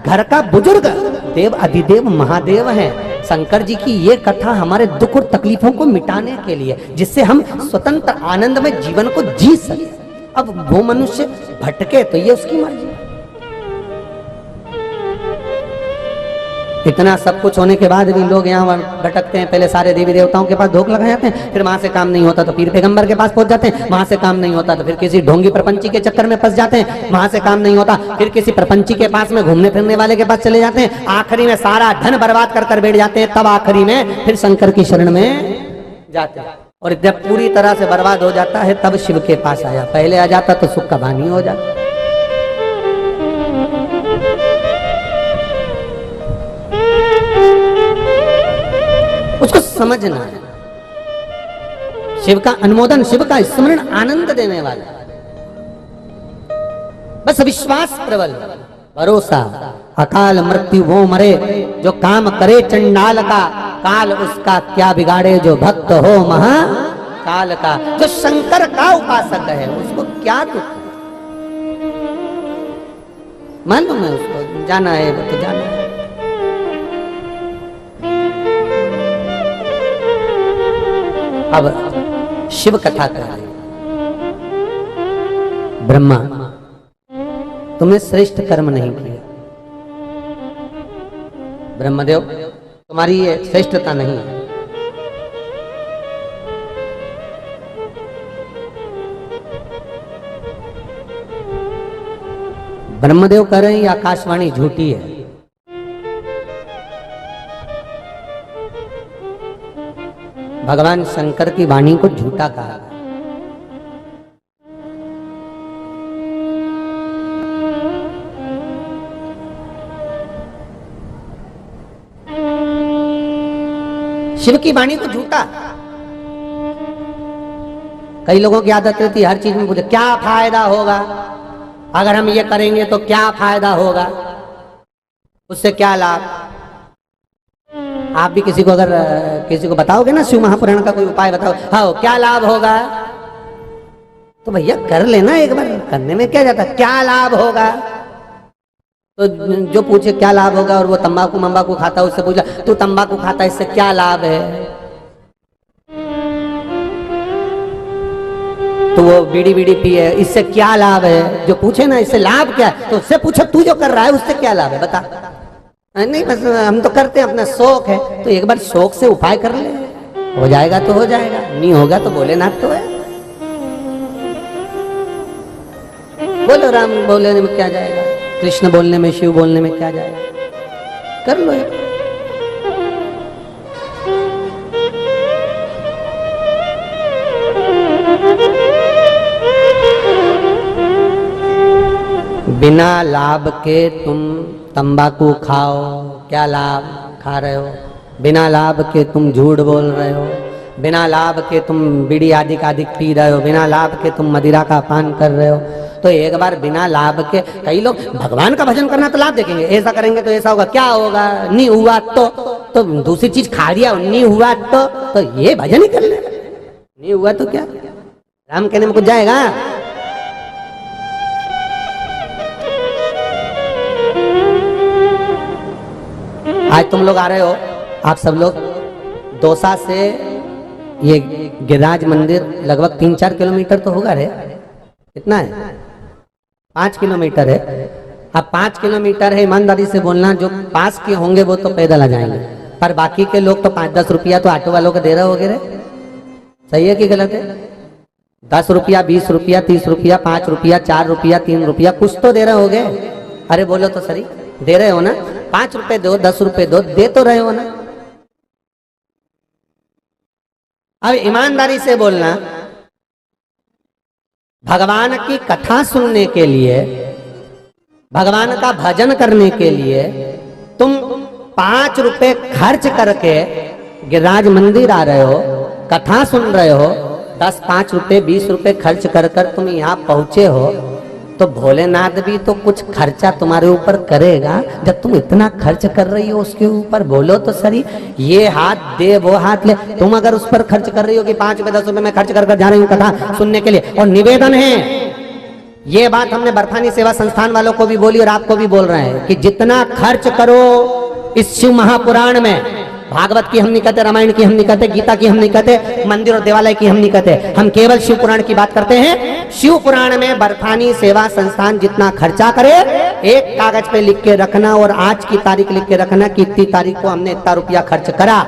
घर का बुजुर्ग देव अधिदेव महादेव हैं। शंकर जी की ये कथा हमारे दुख और तकलीफों को मिटाने के लिए, जिससे हम स्वतंत्र आनंद में जीवन को जी सके। अब वो मनुष्य भटके तो ये उसकी मर्जी। इतना सब कुछ होने के बाद भी लोग यहाँ भटकते हैं। पहले सारे देवी देवताओं के पास धोख लगा जाते हैं, फिर वहां से काम नहीं होता तो पीर पैगंबर के पास पहुंच जाते हैं, वहां से काम नहीं होता तो फिर किसी ढोंगी प्रपंची के चक्कर में फंस जाते हैं, वहां से काम नहीं होता फिर किसी प्रपंची के पास में घूमने फिरने वाले के पास चले जाते हैं, आखिरी में सारा धन बर्बाद कर बैठ जाते हैं। तब आखिरी में फिर शंकर की शरण में जाते हैं। और जब पूरी तरह से बर्बाद हो जाता है तब शिव के पास आया। पहले आ जाता तो सुख का बानी हो जाता। उसको समझना है। शिव का अनुमोदन, शिव का स्मरण आनंद देने वाला। बस विश्वास प्रबल, भरोसा। अकाल मृत्यु वो मरे जो काम करे चंडाल का, काल उसका क्या बिगाड़े जो भक्त हो महाकाल का। जो शंकर का उपासक है उसको क्या दुख। मालूम है उसको, जाना है वो तो जाना है। अब शिव कथा कर रहे। ब्रह्मा, तुमने श्रेष्ठ कर्म नहीं किया। ब्रह्मदेव, तुम्हारी ये श्रेष्ठता नहीं है। ब्रह्मदेव कह रहे हैं ये आकाशवाणी झूठी है। भगवान शंकर की वाणी को झूठा कहा। शिव की वाणी को झूठा। कई लोगों की आदत रहती है हर चीज में पूछे क्या फायदा होगा, अगर हम ये करेंगे तो क्या फायदा होगा, उससे क्या लाभ। आप भी किसी को अगर किसी को बताओगे ना शिव महापुराण का कोई उपाय बताओ, हाँ क्या लाभ होगा, तो भैया कर लेना एक बार, करने में क्या जाता, क्या लाभ होगा। तो जो पूछे क्या लाभ होगा और वो तंबाकू मम्बाकू खाता है, उससे पूछा तू तंबाकू खाता है इससे क्या लाभ है, तो वो बीड़ी बीड़ी पिए इससे क्या लाभ है। जो पूछे ना इससे लाभ क्या है, तो उससे पूछो तू जो कर रहा है उससे क्या लाभ है बता। नहीं बस हम तो करते हैं, अपना शौक है, तो एक बार शौक से उपाय कर ले, हो जाएगा तो हो जाएगा, नहीं होगा तो भोलेनाथ तो है। बोलो राम बोलने में क्या जाएगा, कृष्ण बोलने में, शिव बोलने में क्या जाएगा, कर लो। बिना लाभ के तुम तंबाकू खाओ, क्या लाभ खा रहे हो। बिना लाभ के तुम झूठ बोल रहे हो, बिना लाभ के तुम बीड़ी आदि पी रहे हो, बिना लाभ के तुम मदिरा का पान कर रहे हो। तो एक बार बिना लाभ के, कई लोग भगवान का भजन करना तो लाभ देखेंगे, ऐसा करेंगे तो ऐसा होगा, क्या होगा, नहीं हुआ तो दूसरी चीज खा लिया, नहीं हुआ तो ये भजन ही कर ले, नहीं हुआ तो क्या, राम कहने में कुछ जाएगा। आज तुम लोग आ रहे हो, आप सब लोग दौसा से ये गिरिराज मंदिर लगभग 3-4 किलोमीटर तो होगा रे, कितना है, 5 किलोमीटर है। अब 5 किलोमीटर है, ईमानदारी से बोलना, जो पास के होंगे वो तो पैदल आ जाएंगे, पर बाकी के लोग तो 5-10 रुपया तो ऑटो वालों को दे रहे होगे रे, सही है कि गलत है। 10 रुपया, 20 रुपया, 30 रुपया, 5 रुपया, 4 रुपया, 3 रुपया, कुछ तो दे रहे होगे। अरे बोलो तो सही, दे रहे हो ना, 5 रुपए दो, 10 रुपए दो, दे तो रहे हो ना। अब ईमानदारी से बोलना, भगवान की कथा सुनने के लिए, भगवान का भजन करने के लिए तुम 5 रुपए खर्च करके गिरिराज मंदिर आ रहे हो, कथा सुन रहे हो, 10, 5 रुपए, 20 रुपए खर्च कर तुम यहाँ पहुंचे हो, तो भोलेनाथ भी तो कुछ खर्चा तुम्हारे ऊपर करेगा। जब तुम इतना खर्च कर रही हो उसके ऊपर, बोलो तो सही, ये हाथ दे वो हाथ ले। तुम अगर उस पर खर्च कर रही हो कि 5 रुपए 10 रुपए में खर्च कर जा रही हूँ कथा सुनने के लिए, और निवेदन है, ये बात हमने बरथानी सेवा संस्थान वालों को भी बोली और आपको भी बोल रहे हैं कि जितना खर्च करो इस शिव महापुराण में, भागवत की हम नहीं कहते, रामायण की हम नहीं कहते, गीता की हम नहीं कहते, मंदिर और देवालय की हम नहीं कहते, हम केवल शिव पुराण की बात करते हैं। शिव पुराण में बरथानी सेवा संस्थान जितना खर्चा करे, एक कागज पे लिख के रखना और आज की तारीख लिख के रखना कि इतनी तारीख को हमने इतना रुपया खर्च करा।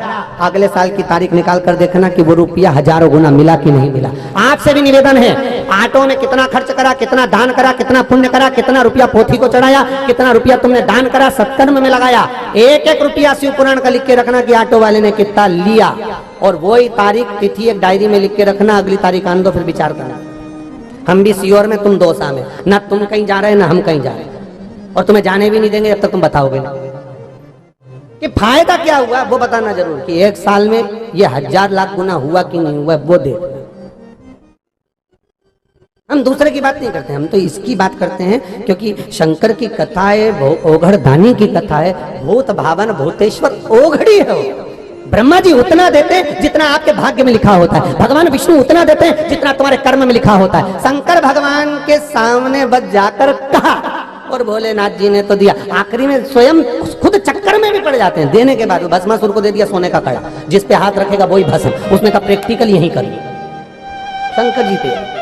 अगले साल की तारीख निकाल कर देखना कि वो रुपया हजारों गुना मिला कि नहीं मिला। आपसे भी निवेदन है, आटो में कितना खर्च करा, कितना दान करा, कितना पुण्य करा, कितना रुपया पोथी को चढ़ाया, कितना रुपया तुमने दान करा, सत्कर्म में लगाया, एक एक रुपया शिव पुराण का लिख के रखना कि ऑटो वाले ने कितना लिया, और वही तारीख तिथि एक डायरी में लिख के रखना। अगली तारीख आन दो, फिर विचार करना। हम भी सियोर में, तुम 2 साल में, ना तुम कहीं जा रहे हैं ना हम कहीं जा रहे हैं, और तुम्हें जाने भी नहीं देंगे जब तक तुम बताओगे ना कि फायदा क्या हुआ। वो बताना जरूर कि 1 साल में ये 1000 लाख गुना हुआ कि नहीं हुआ, वो देख। हम दूसरे की बात नहीं करते, हम तो इसकी बात करते हैं क्योंकि शंकर की कथा है, ओघड़ दानी की कथा है, भूत भावन भूतेश्वर ओघड़ी है वो। ब्रह्मा जी उतना देते हैं जितना आपके भाग्य में लिखा होता है, भगवान विष्णु उतना देते हैं जितना तुम्हारे कर्म में लिखा होता है। शंकर भगवान के सामने बस जाकर कहा और भोलेनाथ जी ने तो दिया। आखिरी में स्वयं खुद चक्कर में भी पड़ जाते हैं, देने के बाद भस्मासुर को दे दिया सोने का कड़ा, जिस पे हाथ रखेगा वही भस्म। उसने कहा प्रैक्टिकल यही करिए, शंकर जी पे।